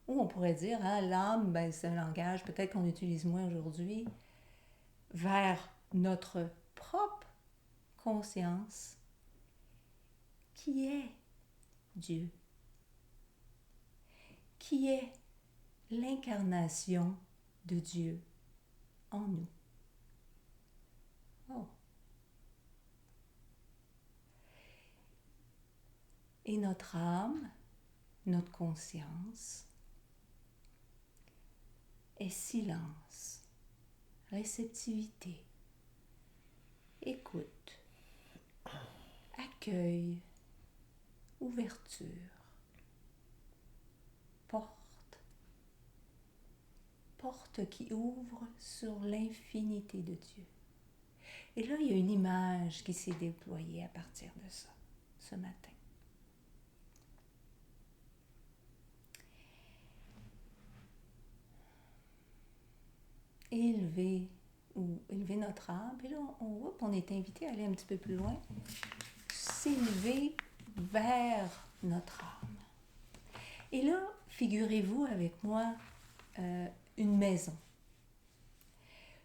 ou on pourrait dire, hein, l'âme, ben, c'est un langage peut-être qu'on utilise moins aujourd'hui, vers notre propre conscience, qui est Dieu, qui est l'incarnation de Dieu en nous. Oh. Et notre âme, notre conscience, est silence, réceptivité, écoute, accueil, ouverture, porte qui ouvre sur l'infinité de Dieu. Et là, il y a une image qui s'est déployée à partir de ça, ce matin. Élever notre âme. Et là, on est invité à aller un petit peu plus loin. S'élever vers notre âme. Et là, figurez-vous avec moi une maison.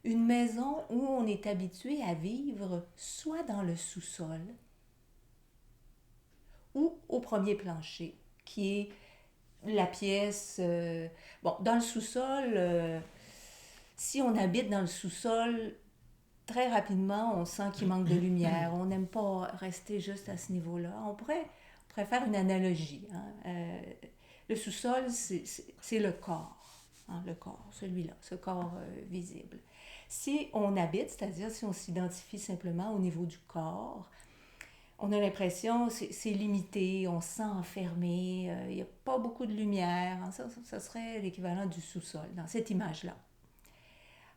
Une maison où on est habitué à vivre soit dans le sous-sol ou au premier plancher, qui est la pièce... dans le sous-sol, si on habite dans le sous-sol, très rapidement, on sent qu'il manque de lumière. On n'aime pas rester juste à ce niveau-là. On pourrait faire une analogie. Hein. Le sous-sol, c'est le corps. Hein, le corps, celui-là, ce corps visible. Si on habite, c'est-à-dire si on s'identifie simplement au niveau du corps, on a l'impression que c'est limité, on se sent enfermé, il n'y a pas beaucoup de lumière. Hein, ça serait l'équivalent du sous-sol, dans cette image-là.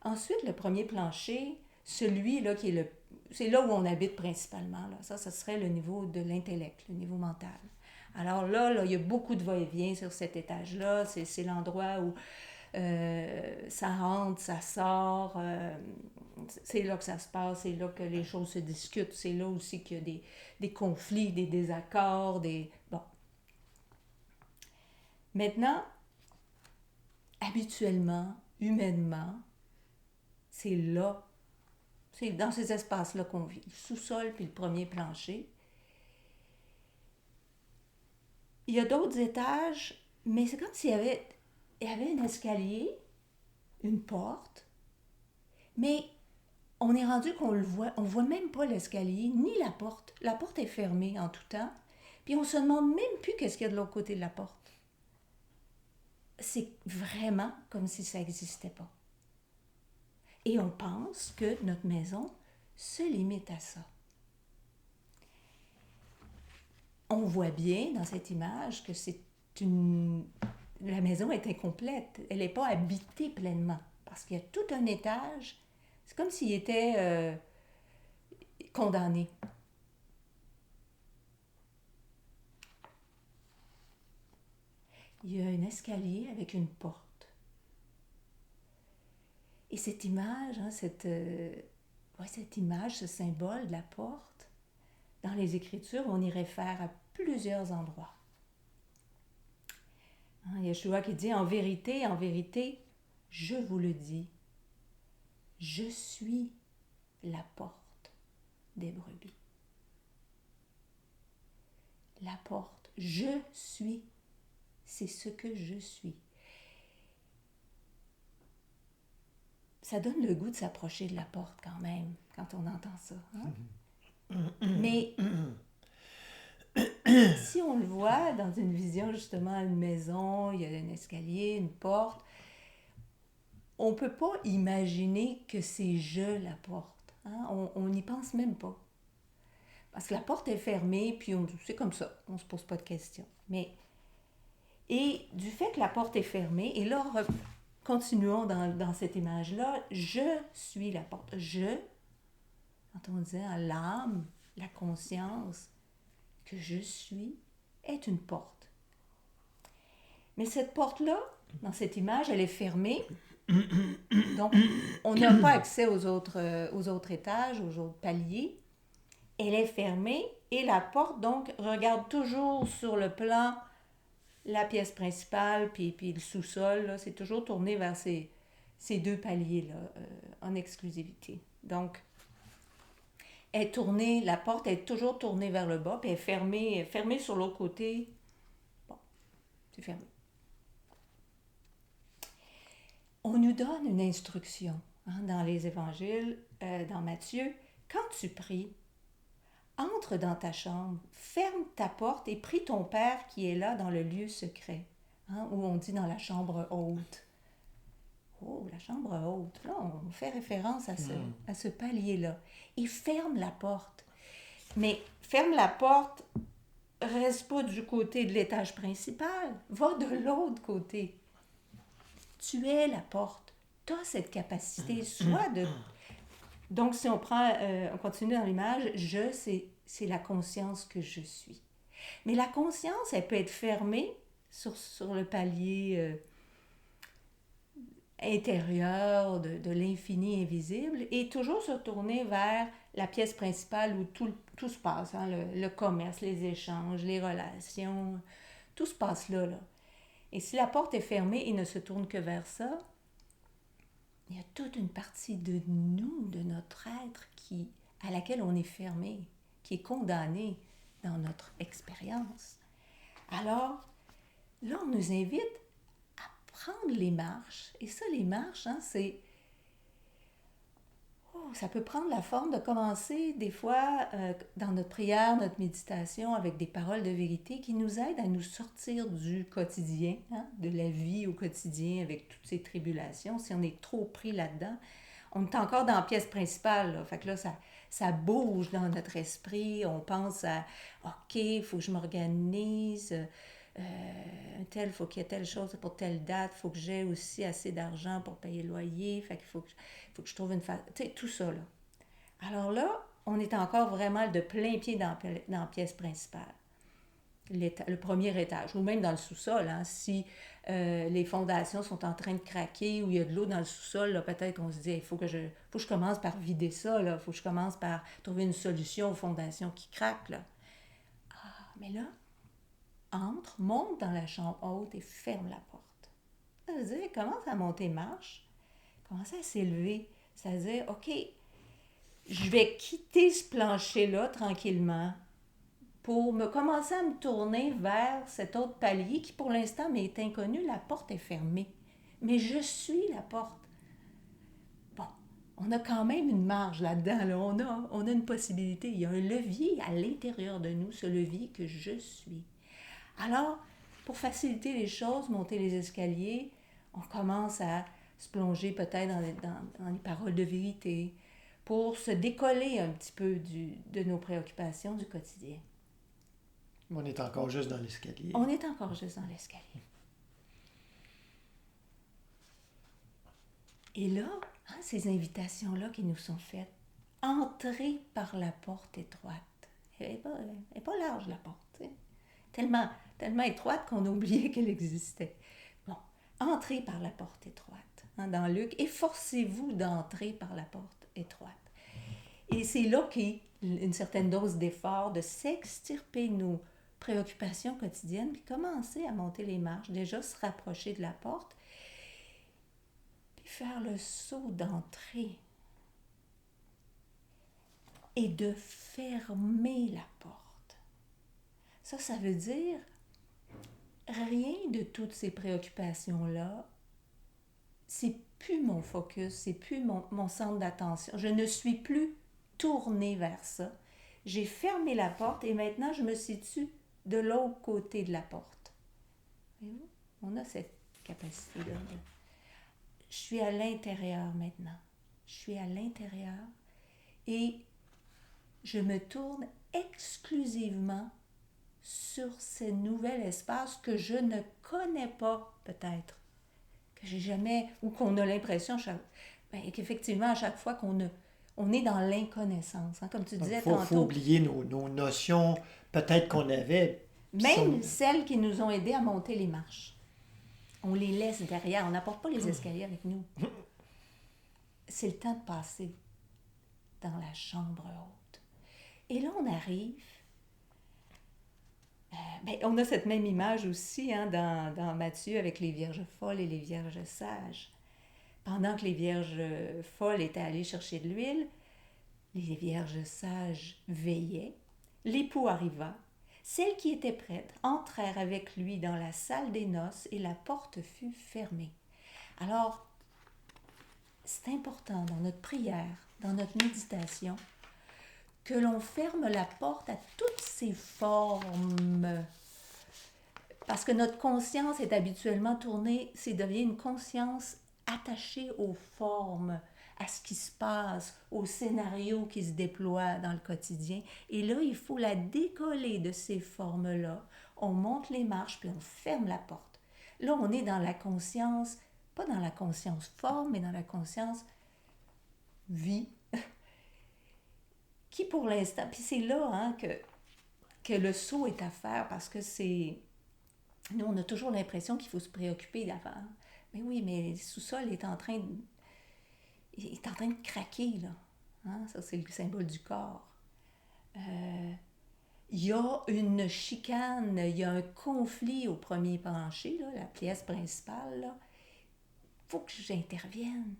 Ensuite, le premier plancher, celui-là qui est c'est là où on habite principalement. Là. Ça serait le niveau de l'intellect, le niveau mental. Alors là, il y a beaucoup de va-et-vient sur cet étage-là. C'est l'endroit où ça rentre, ça sort. C'est là que ça se passe, c'est là que les choses se discutent. C'est là aussi qu'il y a des conflits, des désaccords, Bon. Maintenant, habituellement, humainement, c'est là, c'est dans ces espaces-là qu'on vit, le sous-sol puis le premier plancher. Il y a d'autres étages, mais c'est comme s'il il y avait un escalier, une porte, mais on est rendu qu'on le voit, on voit même pas l'escalier ni la porte. La porte est fermée en tout temps, puis on se demande même plus qu'est-ce qu'il y a de l'autre côté de la porte. C'est vraiment comme si ça n'existait pas. Et on pense que notre maison se limite à ça. On voit bien dans cette image que la maison est incomplète. Elle n'est pas habitée pleinement parce qu'il y a tout un étage. C'est comme s'il était condamné. Il y a un escalier avec une porte. Et cette image, cette image, ce symbole de la porte, dans les Écritures, on y réfère à plusieurs endroits. Yeshua qui dit, en vérité, je vous le dis, je suis la porte des brebis. La porte, je suis, c'est ce que je suis. Ça donne le goût de s'approcher de la porte quand même, quand on entend ça. Mais si on le voit dans une vision, justement, une maison, il y a un escalier, une porte, on ne peut pas imaginer que c'est je la porte. On n'y pense même pas. Parce que la porte est fermée, puis c'est comme ça, on ne se pose pas de questions. Et du fait que la porte est fermée, et là, continuons dans cette image-là, je suis la porte. Je, quand on disait l'âme, la conscience, que je suis, est une porte. Mais cette porte-là, dans cette image, elle est fermée. Donc, on n'a pas accès aux autres étages, aux autres paliers. Elle est fermée et la porte, donc, regarde toujours sur le plan la pièce principale puis le sous-sol. Là, c'est toujours tourné vers ces deux paliers-là, en exclusivité. Donc, la porte est toujours tournée vers le bas, puis elle est fermée sur l'autre côté. Bon, c'est fermé. On nous donne une instruction dans les évangiles, dans Matthieu. Quand tu pries, entre dans ta chambre, ferme ta porte et prie ton Père qui est là dans le lieu secret, où on dit dans la chambre haute. Oh, la chambre haute. Là, on fait référence à ce palier-là. Et ferme la porte. Mais ferme la porte, reste pas du côté de l'étage principal, va de l'autre côté. Tu es la porte. Tu as cette capacité, soit de... Donc, si on continue dans l'image, c'est la conscience que je suis. Mais la conscience, elle peut être fermée sur le palier intérieur de l'infini invisible et toujours se tourner vers la pièce principale où tout se passe, le commerce, les échanges, les relations, tout se passe là. Et si la porte est fermée et ne se tourne que vers ça, il y a toute une partie de nous, de notre être, à laquelle on est fermé, qui est condamnée dans notre expérience. Alors, là, on nous invite à prendre les marches. Et ça, les marches, c'est... ça peut prendre la forme de commencer, des fois, dans notre prière, notre méditation, avec des paroles de vérité qui nous aident à nous sortir du quotidien, de la vie au quotidien, avec toutes ces tribulations. Si on est trop pris là-dedans, on est encore dans la pièce principale. Là. Fait que là, ça bouge dans notre esprit. On pense à « OK, il faut que je m'organise. Il faut qu'il y ait telle chose pour telle date. Il faut que j'aie aussi assez d'argent pour payer le loyer. Fait qu'il faut que je trouve une façon... » Tu sais, tout ça, là. Alors là, on est encore vraiment de plein pied dans la pièce principale. Le premier étage, ou même dans le sous-sol. Si les fondations sont en train de craquer ou il y a de l'eau dans le sous-sol, là, peut-être qu'on se dit il faut que je commence par vider ça, il faut que je commence par trouver une solution aux fondations qui craquent. Là. Mais là, monte dans la chambre haute et ferme la porte. Ça veut dire, commence à monter marche, commence à s'élever. Ça veut dire, OK, je vais quitter ce plancher-là tranquillement pour commencer à me tourner vers cet autre palier qui, pour l'instant, m'est inconnu. La porte est fermée. Mais je suis la porte. Bon, on a quand même une marge là-dedans. Là. On a une possibilité. Il y a un levier à l'intérieur de nous, ce levier que je suis. Alors, pour faciliter les choses, monter les escaliers, on commence à se plonger peut-être dans les paroles de vérité pour se décoller un petit peu de nos préoccupations du quotidien. On est encore juste dans l'escalier. On est encore juste dans l'escalier. Et là, ces invitations-là qui nous sont faites, entrez par la porte étroite. Elle n'est pas large, la porte. T'sais. Tellement étroite qu'on a oublié qu'elle existait. Bon, entrez par la porte étroite. Dans Luc, efforcez-vous d'entrer par la porte étroite. Et c'est là qu'est une certaine dose d'effort, de s'extirper nos préoccupations quotidiennes, puis commencer à monter les marches, déjà se rapprocher de la porte, puis faire le saut d'entrée et de fermer la porte. Ça veut dire rien de toutes ces préoccupations-là, c'est plus mon focus, c'est plus mon centre d'attention. Je ne suis plus tournée vers ça. J'ai fermé la porte et maintenant je me situe de l'autre côté de la porte. Voyez-vous? On a cette capacité-là. Je suis à l'intérieur maintenant. Je suis à l'intérieur et je me tourne exclusivement sur ce nouvel espace que je ne connais pas peut-être, que j'ai jamais, ou qu'on a l'impression qu'effectivement à chaque fois on est dans l'inconnaissance, comme tu disais tantôt. Il faut oublier nos notions peut-être qu'on avait. Même celles qui nous ont aidés à monter les marches. On les laisse derrière, on n'apporte pas les escaliers avec nous. C'est le temps de passer dans la chambre haute. Et là, on arrive. On a cette même image aussi dans Matthieu avec les vierges folles et les vierges sages. Pendant que les vierges folles étaient allées chercher de l'huile, les vierges sages veillaient. L'époux arriva. Celles qui étaient prêtes entrèrent avec lui dans la salle des noces et la porte fut fermée. Alors, c'est important dans notre prière, dans notre méditation, que l'on ferme la porte à toutes ces formes. Parce que notre conscience est habituellement tournée, c'est devient une conscience attachée aux formes, à ce qui se passe, aux scénarios qui se déploient dans le quotidien. Et là, il faut la décoller de ces formes-là. On monte les marches, puis on ferme la porte. Là, on est dans la conscience, pas dans la conscience forme, mais dans la conscience vie, qui pour l'instant, puis c'est là que le saut est à faire, parce que nous, on a toujours l'impression qu'il faut se préoccuper d'avant. Mais oui, mais le sous-sol est en train de craquer, là. Ça, c'est le symbole du corps. Il y a une chicane, il y a un conflit au premier plancher, là, la pièce principale. Il faut que j'intervienne.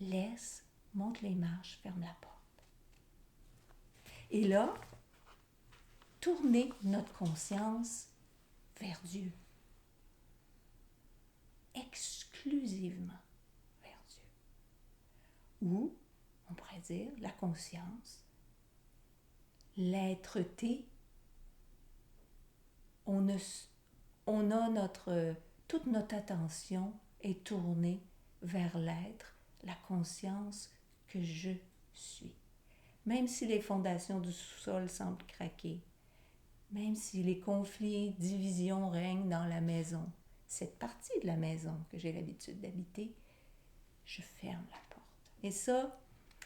Laisse, monte les marches, ferme la porte. Et là, tourner notre conscience vers Dieu. Exclusivement vers Dieu. Ou, on pourrait dire, la conscience, l'être-té. Toute notre attention est tournée vers l'être, la conscience que je suis. Même si les fondations du sous-sol semblent craquer, même si les conflits, divisions règnent dans la maison, cette partie de la maison que j'ai l'habitude d'habiter, je ferme la porte. Et ça,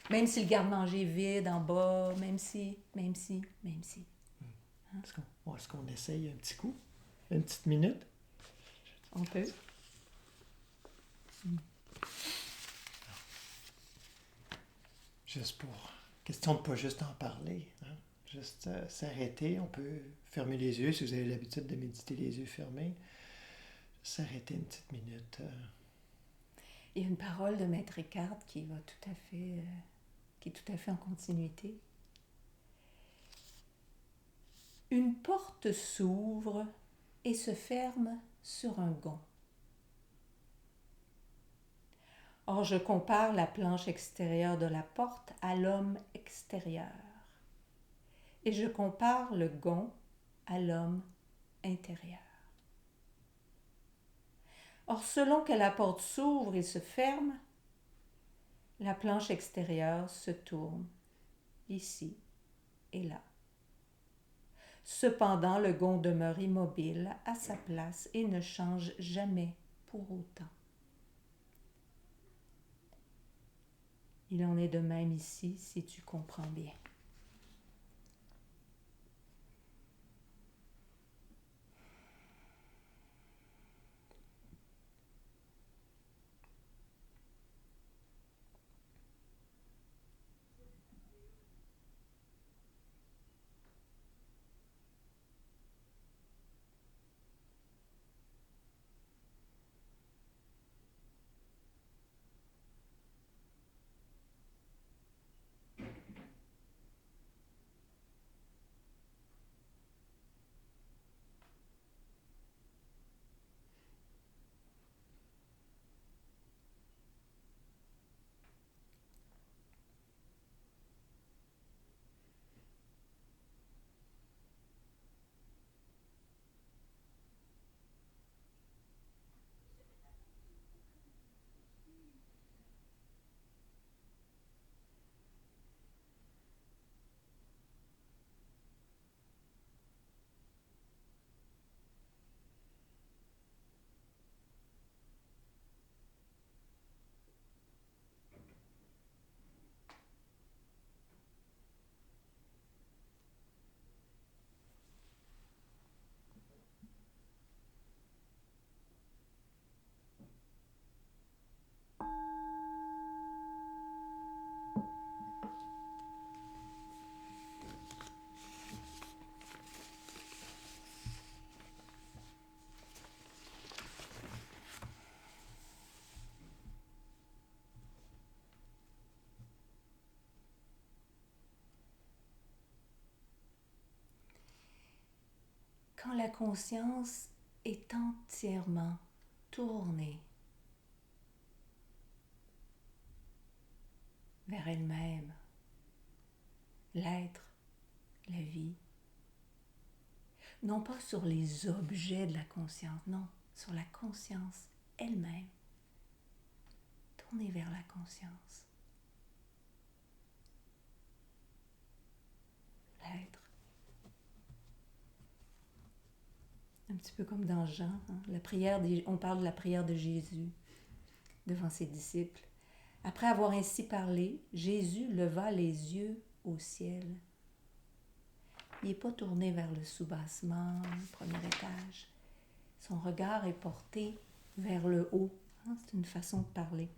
même si le garde-manger est vide en bas, même si. Est-ce qu'on essaye un petit coup? Une petite minute? On peut. Juste pour... Question de pas juste en parler. Juste s'arrêter. On peut fermer les yeux si vous avez l'habitude de méditer les yeux fermés. s'arrêter une petite minute. Il y a une parole de Maître Eckhart qui va qui est tout à fait en continuité. Une porte s'ouvre et se ferme sur un gond. Or, je compare la planche extérieure de la porte à l'homme extérieur. Et je compare le gond à l'homme intérieur. Or, selon que la porte s'ouvre et se ferme, la planche extérieure se tourne, ici et là. Cependant, le gond demeure immobile à sa place et ne change jamais pour autant. Il en est de même ici, si tu comprends bien. Quand la conscience est entièrement tournée vers elle-même, l'être, la vie, non pas sur les objets de la conscience, non, sur la conscience elle-même, tournée vers la conscience, l'être. Un petit peu comme dans Jean, la prière on parle de la prière de Jésus devant ses disciples. Après avoir ainsi parlé, Jésus leva les yeux au ciel. Il n'est pas tourné vers le soubassement, le premier étage. Son regard est porté vers le haut. C'est une façon de parler.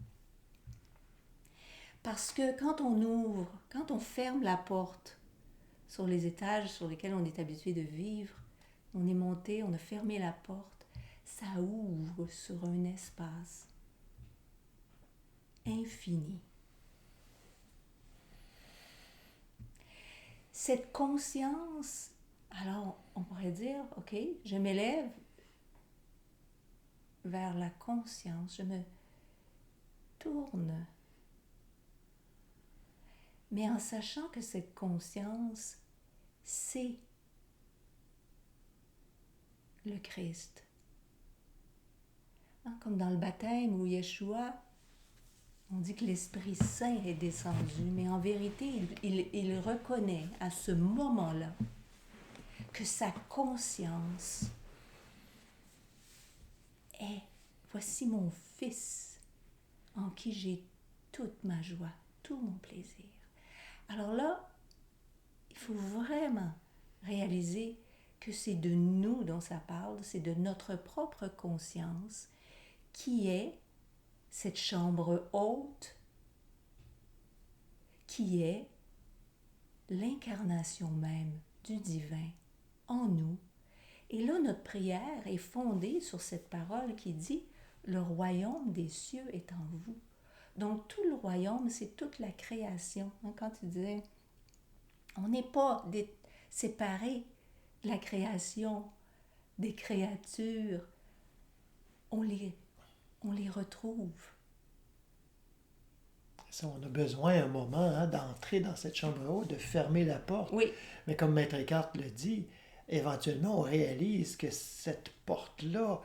Parce que quand on ouvre, quand on ferme la porte sur les étages sur lesquels on est habitué de vivre, on est monté, on a fermé la porte, ça ouvre sur un espace infini. Cette conscience, alors on pourrait dire, ok, je m'élève vers la conscience, je me tourne. Mais en sachant que cette conscience, c'est le Christ. Comme dans le baptême où Yeshua, on dit que l'Esprit Saint est descendu, mais en vérité, il reconnaît à ce moment-là que sa conscience est « Voici mon Fils, en qui j'ai toute ma joie, tout mon plaisir. » Alors là, il faut vraiment réaliser que c'est de nous dont ça parle, c'est de notre propre conscience qui est cette chambre haute, qui est l'incarnation même du divin en nous Et là, notre prière est fondée sur cette parole qui dit « Le royaume des cieux est en vous ». Donc, tout le royaume, c'est toute la création. Quand tu disais, on n'est pas séparés de la création, des créatures, on les retrouve. Ça, on a besoin un moment d'entrer dans cette chambre haute, de fermer la porte. Oui. Mais comme Maître Eckhart le dit, éventuellement, on réalise que cette porte-là,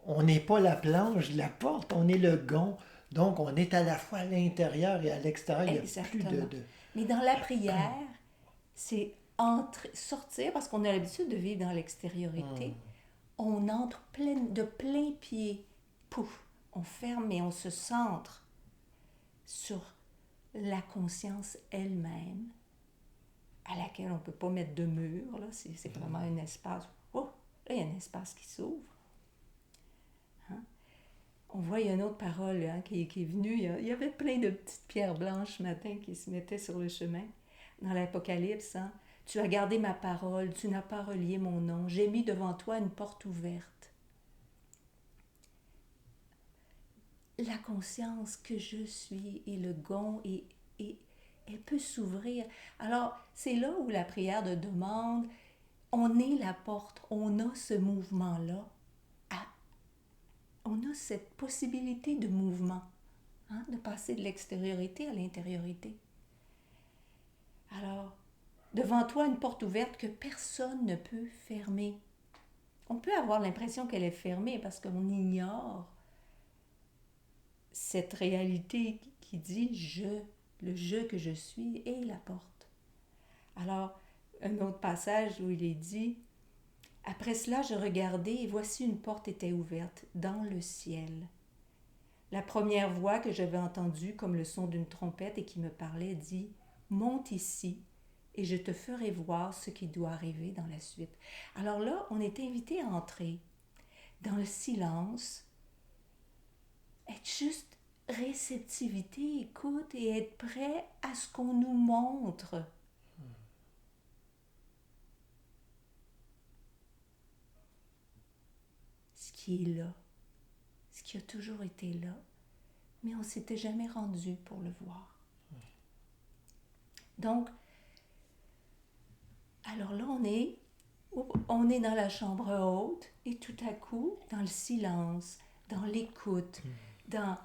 on n'est pas la planche de la porte, on est le gonds. Donc, on est à la fois à l'intérieur et à l'extérieur. Exactement. Il n'y a plus de... Mais dans la prière, c'est sortir, parce qu'on a l'habitude de vivre dans l'extériorité. On entre de plein pied. Pouf! On ferme et on se centre sur la conscience elle-même, à laquelle on ne peut pas mettre de mur. Là. C'est vraiment un espace. Oh! Là, il y a un espace qui s'ouvre. On voit, il y a une autre parole qui est venue. Il y avait plein de petites pierres blanches ce matin qui se mettaient sur le chemin. Dans l'Apocalypse, tu as gardé ma parole, tu n'as pas relié mon nom. J'ai mis devant toi une porte ouverte. La conscience que je suis et le gonds, et elle peut s'ouvrir. Alors, c'est là où la prière de demande, on est la porte, on a ce mouvement-là. On a cette possibilité de mouvement, de passer de l'extériorité à l'intériorité. Alors, devant toi, une porte ouverte que personne ne peut fermer. On peut avoir l'impression qu'elle est fermée parce qu'on ignore cette réalité qui dit « je », le « je » que je suis est la porte. Alors, un autre passage où il est dit « Après cela, je regardai et voici une porte était ouverte dans le ciel. La première voix que j'avais entendue comme le son d'une trompette et qui me parlait dit « Monte ici et je te ferai voir ce qui doit arriver dans la suite. » Alors là, on est invité à entrer dans le silence, être juste réceptivité, écoute et être prêt à ce qu'on nous montre. Ce qui est là, ce qui a toujours été là, mais on ne s'était jamais rendu pour le voir. Donc, alors là, on est dans la chambre haute et tout à coup, dans le silence, dans l'écoute, dans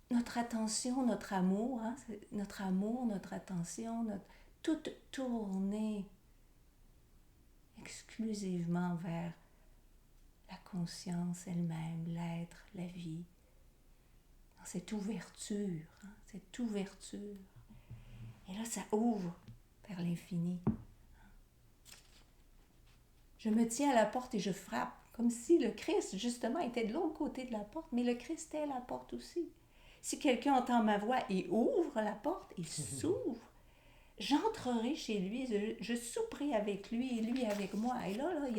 notre attention, notre amour, notre attention, tout tourné exclusivement vers la conscience elle-même, l'être, la vie, dans cette ouverture, Et là, ça ouvre vers l'infini. Je me tiens à la porte et je frappe, comme si le Christ, justement, était de l'autre côté de la porte, mais le Christ est à la porte aussi. Si quelqu'un entend ma voix et ouvre la porte, il s'ouvre. J'entrerai chez lui, je souperai avec lui et lui avec moi. Et là, il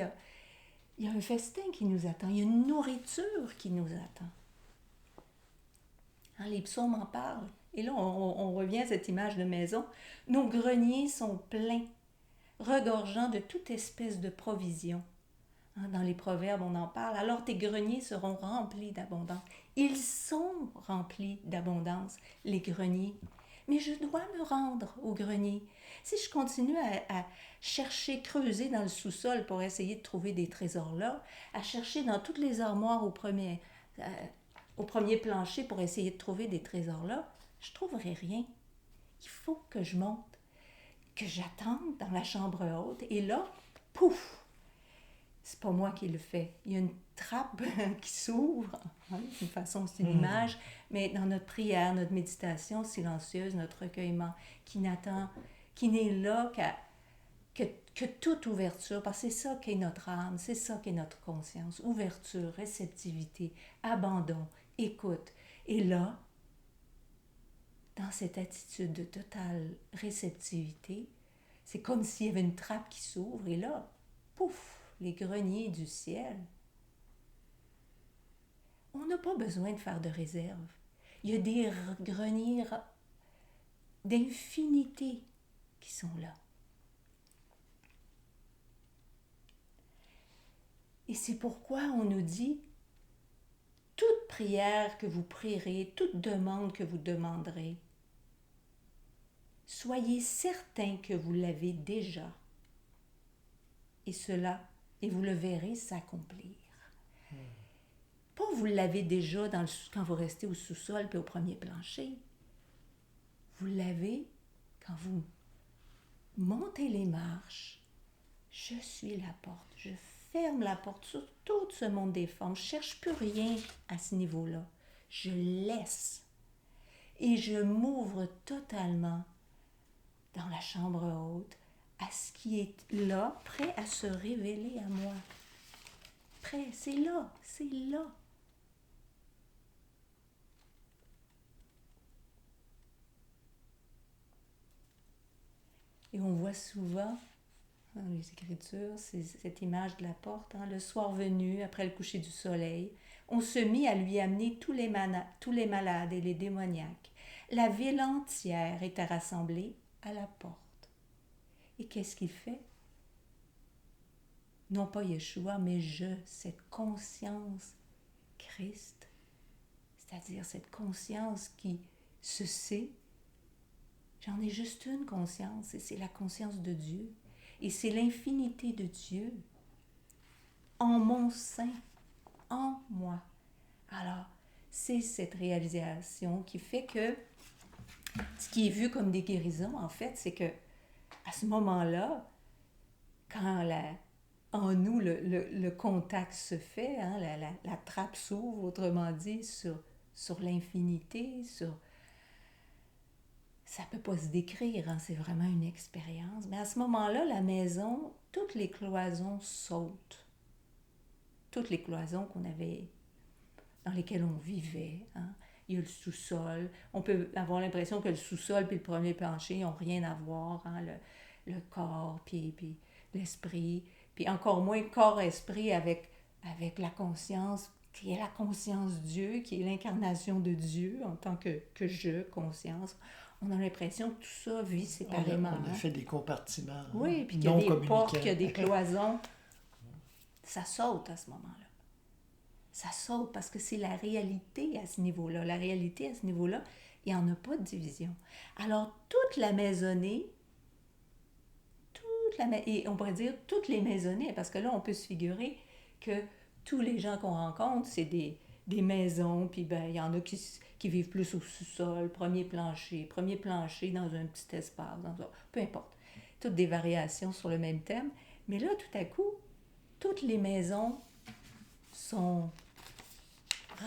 y a un festin qui nous attend, il y a une nourriture qui nous attend. Les psaumes en parlent. Et là, on revient à cette image de maison. Nos greniers sont pleins, regorgeant de toute espèce de provisions. Dans les proverbes, on en parle. Alors tes greniers seront remplis d'abondance. Ils sont remplis d'abondance, les greniers. Mais je dois me rendre au grenier. Si je continue à chercher, creuser dans le sous-sol pour essayer de trouver des trésors là, à chercher dans toutes les armoires au premier plancher pour essayer de trouver des trésors là, je ne trouverai rien. Il faut que je monte, que j'attende dans la chambre haute. Et là, pouf! C'est pas moi qui le fais. Il y a une trappe qui s'ouvre. C'est une façon, c'est une image. Mais dans notre prière, notre méditation silencieuse, notre recueillement, qui n'est là que toute ouverture, parce que c'est ça qu'est notre âme, c'est ça qu'est notre conscience. Ouverture, réceptivité, abandon, écoute. Et là, dans cette attitude de totale réceptivité, c'est comme s'il y avait une trappe qui s'ouvre et là, pouf, les greniers du ciel. On n'a pas besoin de faire de réserve. Il y a des greniers d'infinité qui sont là. Et c'est pourquoi on nous dit, toute prière que vous prierez, toute demande que vous demanderez, soyez certain que vous l'avez déjà. Et vous le verrez s'accomplir. Pas vous l'avez déjà quand vous restez au sous-sol puis au premier plancher. Vous l'avez quand vous montez les marches. Je suis la porte. Je ferme la porte sur tout ce monde des formes. Je ne cherche plus rien à ce niveau-là. Je laisse. Et je m'ouvre totalement dans la chambre haute à ce qui est là, prêt à se révéler à moi. Prêt, c'est là, c'est là. Et on voit souvent dans les Écritures cette image de la porte. Le soir venu, après le coucher du soleil, on se mit à lui amener tous les malades et les démoniaques. La ville entière était rassemblée à la porte. Et qu'est-ce qu'il fait? Non pas Yeshua, mais cette conscience Christ, c'est-à-dire cette conscience qui se sait. J'en ai juste une conscience, et c'est la conscience de Dieu. Et c'est l'infinité de Dieu en mon sein, en moi. Alors, c'est cette réalisation qui fait que ce qui est vu comme des guérisons, en fait, c'est que à ce moment-là, quand en nous le contact se fait, la trappe s'ouvre, autrement dit, sur l'infinité, ça ne peut pas se décrire, c'est vraiment une expérience. Mais à ce moment-là, la maison, toutes les cloisons sautent. Toutes les cloisons dans lesquelles on vivait. Il y a le sous-sol. On peut avoir l'impression que le sous-sol et le premier plancher n'ont rien à voir. Le corps, puis l'esprit. Puis encore moins corps-esprit avec la conscience, qui est la conscience Dieu, qui est l'incarnation de Dieu en tant que je, conscience. On a l'impression que tout ça vit séparément. On a fait des compartiments. Oui, puis qu'il y a des portes, qu'il y a des cloisons. Ça saute à ce moment-là. Ça saute parce que c'est la réalité à ce niveau-là. La réalité à ce niveau-là, il n'y en a pas de division. Alors, toute la maisonnée, et on pourrait dire toutes les maisonnées, parce que là, on peut se figurer que tous les gens qu'on rencontre, c'est des maisons, puis il y en a qui vivent plus au sous-sol, premier plancher dans un petit espace, peu importe. Toutes des variations sur le même thème. Mais là, tout à coup, toutes les maisons sont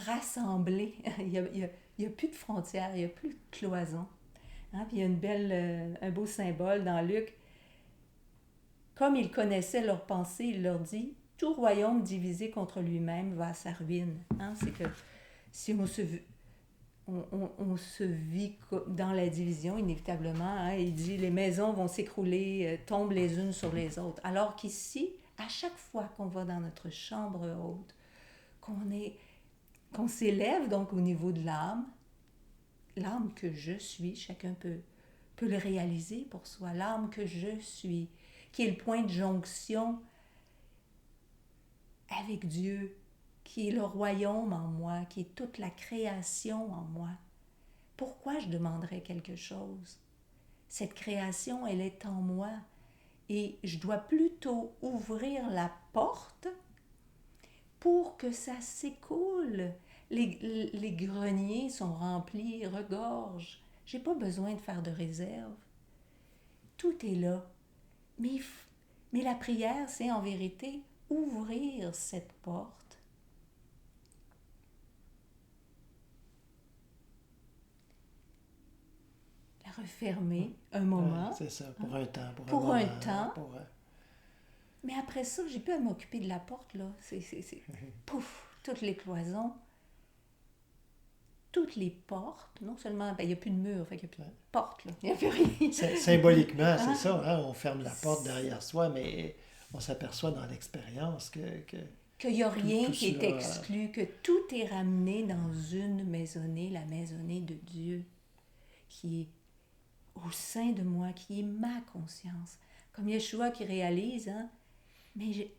rassemblées. Il n'y a plus de frontières, il n'y a plus de cloisons. Puis il y a un beau symbole dans Luc. Comme il connaissait leurs pensées, il leur dit « Tout royaume divisé contre lui-même va à sa ruine. » C'est que si on se vit dans la division, inévitablement, il dit « Les maisons vont s'écrouler, tombent les unes sur les autres. » Alors qu'ici, à chaque fois qu'on va dans notre chambre haute, qu'on s'élève donc au niveau de l'âme que je suis, chacun peut le réaliser pour soi, l'âme que je suis, qui est le point de jonction avec Dieu, qui est le royaume en moi, qui est toute la création en moi. Pourquoi je demanderais quelque chose? Cette création, elle est en moi et je dois plutôt ouvrir la porte pour que ça s'écoule. Les greniers sont remplis, regorgent. J'ai pas besoin de faire de réserve. Tout est là. Mais la prière, c'est en vérité ouvrir cette porte. La refermer un moment. Ouais, c'est ça, pour un temps. Pour un temps. Mais après ça, j'ai plus à m'occuper de la porte, là. C'est pouf, toutes les cloisons, toutes les portes. Non seulement, il n'y a plus de mur, il n'y a plus de porte, là. Il n'y a plus rien. Symboliquement, c'est ça, on ferme la porte derrière soi, mais on s'aperçoit dans l'expérience qu'il n'y a rien qui est exclu, que tout est ramené dans une maisonnée, la maisonnée de Dieu, qui est au sein de moi, qui est ma conscience. Comme Yeshua qui réalise, mais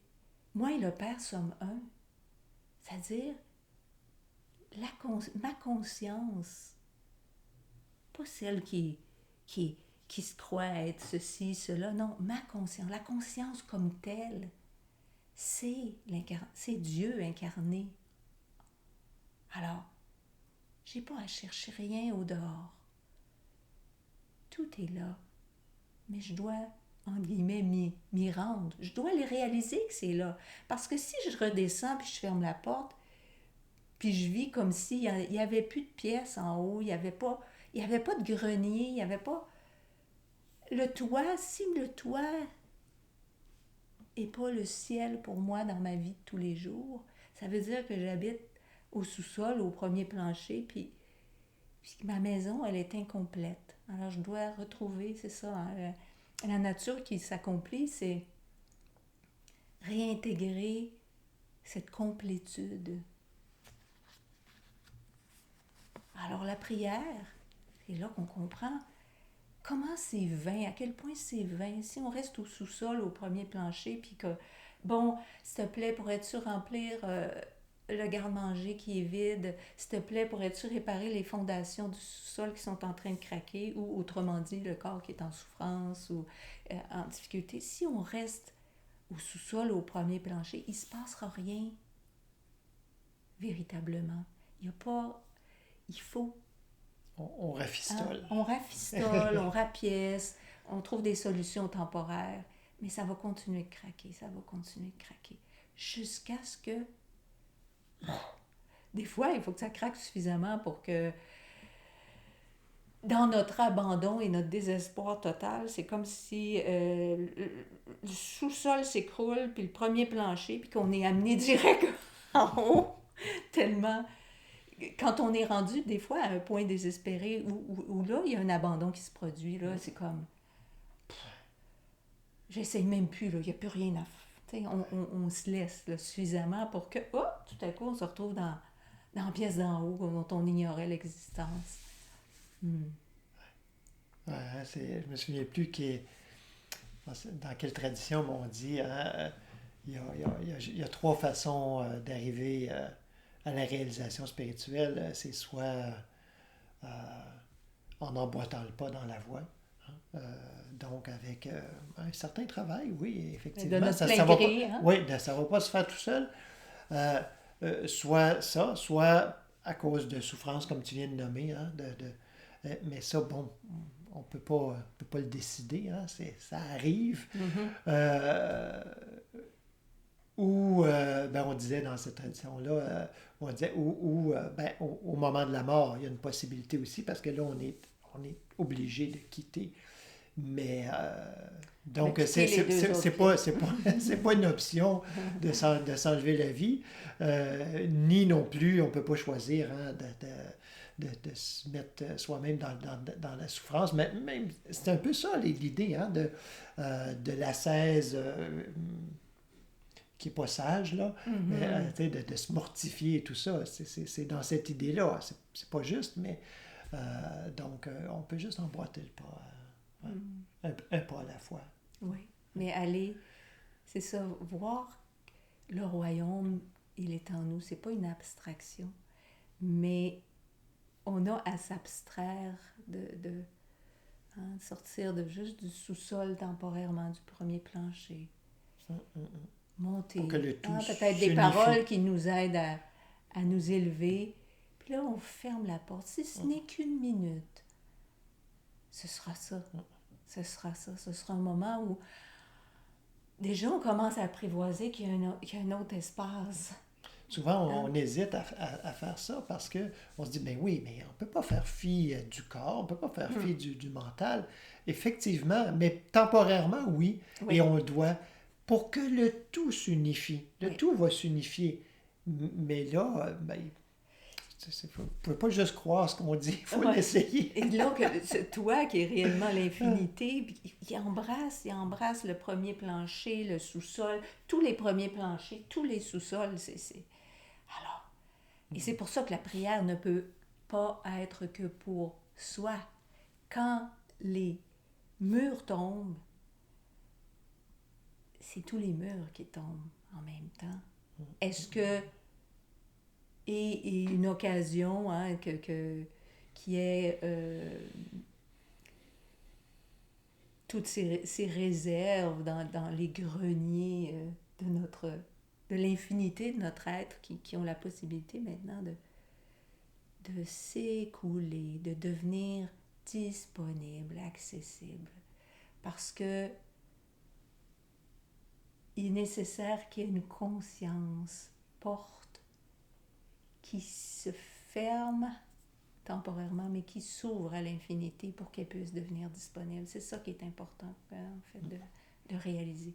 moi et le Père sommes un. C'est-à-dire, ma conscience, pas celle qui, qui se croit être ceci, cela, non, ma conscience, la conscience comme telle, c'est Dieu incarné. Alors, j'ai pas à chercher rien au dehors. Tout est là, mais je dois, entre guillemets, m'y rendre. Je dois le réaliser que c'est là. Parce que si je redescends puis je ferme la porte, puis je vis comme s'il n'y avait plus de pièces en haut, il n'y avait pas de grenier, il n'y avait pas... Le toit, si le toit n'est pas le ciel pour moi dans ma vie de tous les jours, ça veut dire que j'habite au sous-sol, au premier plancher, puis ma maison, elle est incomplète. Alors je dois retrouver, c'est ça, hein, la nature qui s'accomplit, c'est réintégrer cette complétude. Alors la prière, c'est là qu'on comprend comment c'est vain, à quel point c'est vain. Si on reste au sous-sol, au premier plancher, puis que, bon, s'il te plaît, pourrais-tu remplir le garde-manger qui est vide? S'il te plaît, pourrais-tu réparer les fondations du sous-sol qui sont en train de craquer? Ou autrement dit, le corps qui est en souffrance ou en difficulté. Si on reste au sous-sol, au premier plancher, il ne se passera rien, véritablement. Il n'y a pas... Il faut... On rafistole. On rafistole, on rapièce, on trouve des solutions temporaires, mais ça va continuer de craquer, ça va continuer de craquer, jusqu'à ce que... Des fois, il faut que ça craque suffisamment pour que, dans notre abandon et notre désespoir total, c'est comme si le sous-sol s'écroule, puis le premier plancher, puis qu'on est amené direct en haut, tellement... Quand on est rendu, des fois, à un point désespéré, où là, il y a un abandon qui se produit, là, c'est comme... J'essaye même plus, là, il n'y a plus rien à faire. On se laisse là, suffisamment pour que, oh, tout à coup, on se retrouve dans la pièce d'en haut dont on ignorait l'existence. Ouais, je me souviens plus dans quelle tradition on dit, hein, il y a trois façons d'arriver à la réalisation spirituelle. C'est soit en n'emboîtant le pas dans la voie, hein, donc avec un certain travail, oui, effectivement. De notre Ça plein va gré, pas, hein? oui, ça va pas se faire tout seul. Soit ça, soit à cause de souffrances comme tu viens de nommer, hein, mais ça, bon, on peut pas le décider, hein, ça arrive. Ou, ben, on disait dans cette tradition-là, on disait, ben, au moment de la mort, il y a une possibilité aussi, parce que là, on est obligé de quitter. Mais, donc, c'est pas une option de s'enlever la vie, ni non plus, on peut pas choisir, hein, de se mettre soi-même dans la souffrance. Mais même, c'est un peu ça l'idée, hein, de l'ascèse qui n'est pas sage, là, de se mortifier et tout ça. C'est dans cette idée-là. C'est pas juste, mais donc on peut juste emboîter le pas, un pas à la fois. Oui, mais aller, c'est ça, voir le royaume, il est en nous. C'est pas une abstraction, mais on a à s'abstraire sortir juste du sous-sol temporairement, du premier plancher. Monter. Pour que le tout peut-être des paroles qui nous aident à nous élever. Puis là, on ferme la porte. Si ce n'est qu'une minute, ce sera ça. Ce sera ça. Ce sera un moment où déjà on commence à apprivoiser qu'il y a un autre espace. Souvent, on hésite à faire ça parce qu'on se dit, ben oui, mais on ne peut pas faire fi du corps, on ne peut pas faire fi du mental. Effectivement, mais temporairement, oui. Et on doit, pour que le tout s'unifie. Le tout va s'unifier. Mais là, ben, vous ne pouvez pas juste croire ce qu'on dit, il faut l'essayer. Et là, ce toi qui est réellement l'infinité, il embrasse le premier plancher, le sous-sol, tous les premiers planchers, tous les sous-sols. Alors, et c'est pour ça que la prière ne peut pas être que pour soi. Quand les murs tombent, c'est tous les murs qui tombent en même temps. Est-ce que... Et une occasion hein, qui est toutes ces réserves dans les greniers de l'infinité de notre être qui ont la possibilité maintenant de s'écouler, de devenir disponible, accessible. Parce que il est nécessaire qu'il y ait une conscience porte qui se ferme temporairement, mais qui s'ouvre à l'infinité pour qu'elle puisse devenir disponible. C'est ça qui est important, en fait, de réaliser.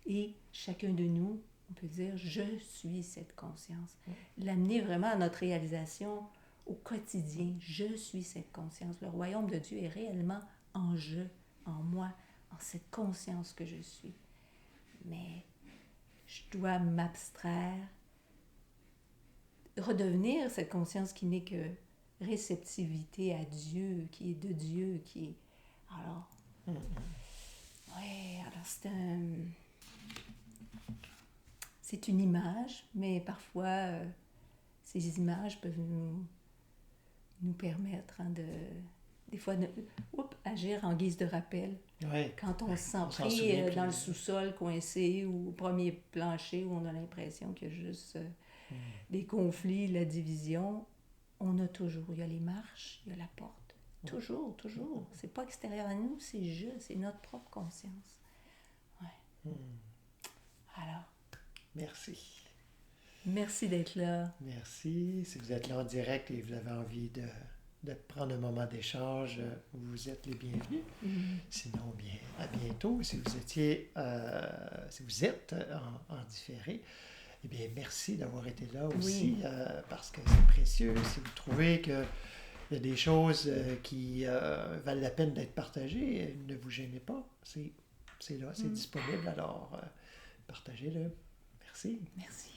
Et chacun de nous, on peut dire, je suis cette conscience. L'amener vraiment à notre réalisation au quotidien. Je suis cette conscience. Le royaume de Dieu est réellement en je, en moi, en cette conscience que je suis. Mais je dois m'abstraire, redevenir cette conscience qui n'est que réceptivité à Dieu, qui est de Dieu, qui est... Alors, ouais, alors c'est une image, mais parfois, ces images peuvent nous permettre des fois, agir en guise de rappel. Ouais. Quand on se sent pris dans le sous-sol, coincé, ou au premier plancher, où on a l'impression qu'il y a juste des conflits, la division, on a toujours, il y a les marches, il y a la porte. Toujours, toujours. C'est pas extérieur à nous, c'est notre propre conscience. Ouais. Alors. Merci. Merci d'être là. Merci. Si vous êtes là en direct et vous avez envie de prendre un moment d'échange, vous êtes les bienvenus. Sinon, bien, à bientôt. Si vous êtes en différé, eh bien, merci d'avoir été là aussi, parce que c'est précieux. Si vous trouvez qu'il y a des choses qui valent la peine d'être partagées, ne vous gênez pas. C'est là, c'est disponible. Alors, partagez-le. Merci. Merci.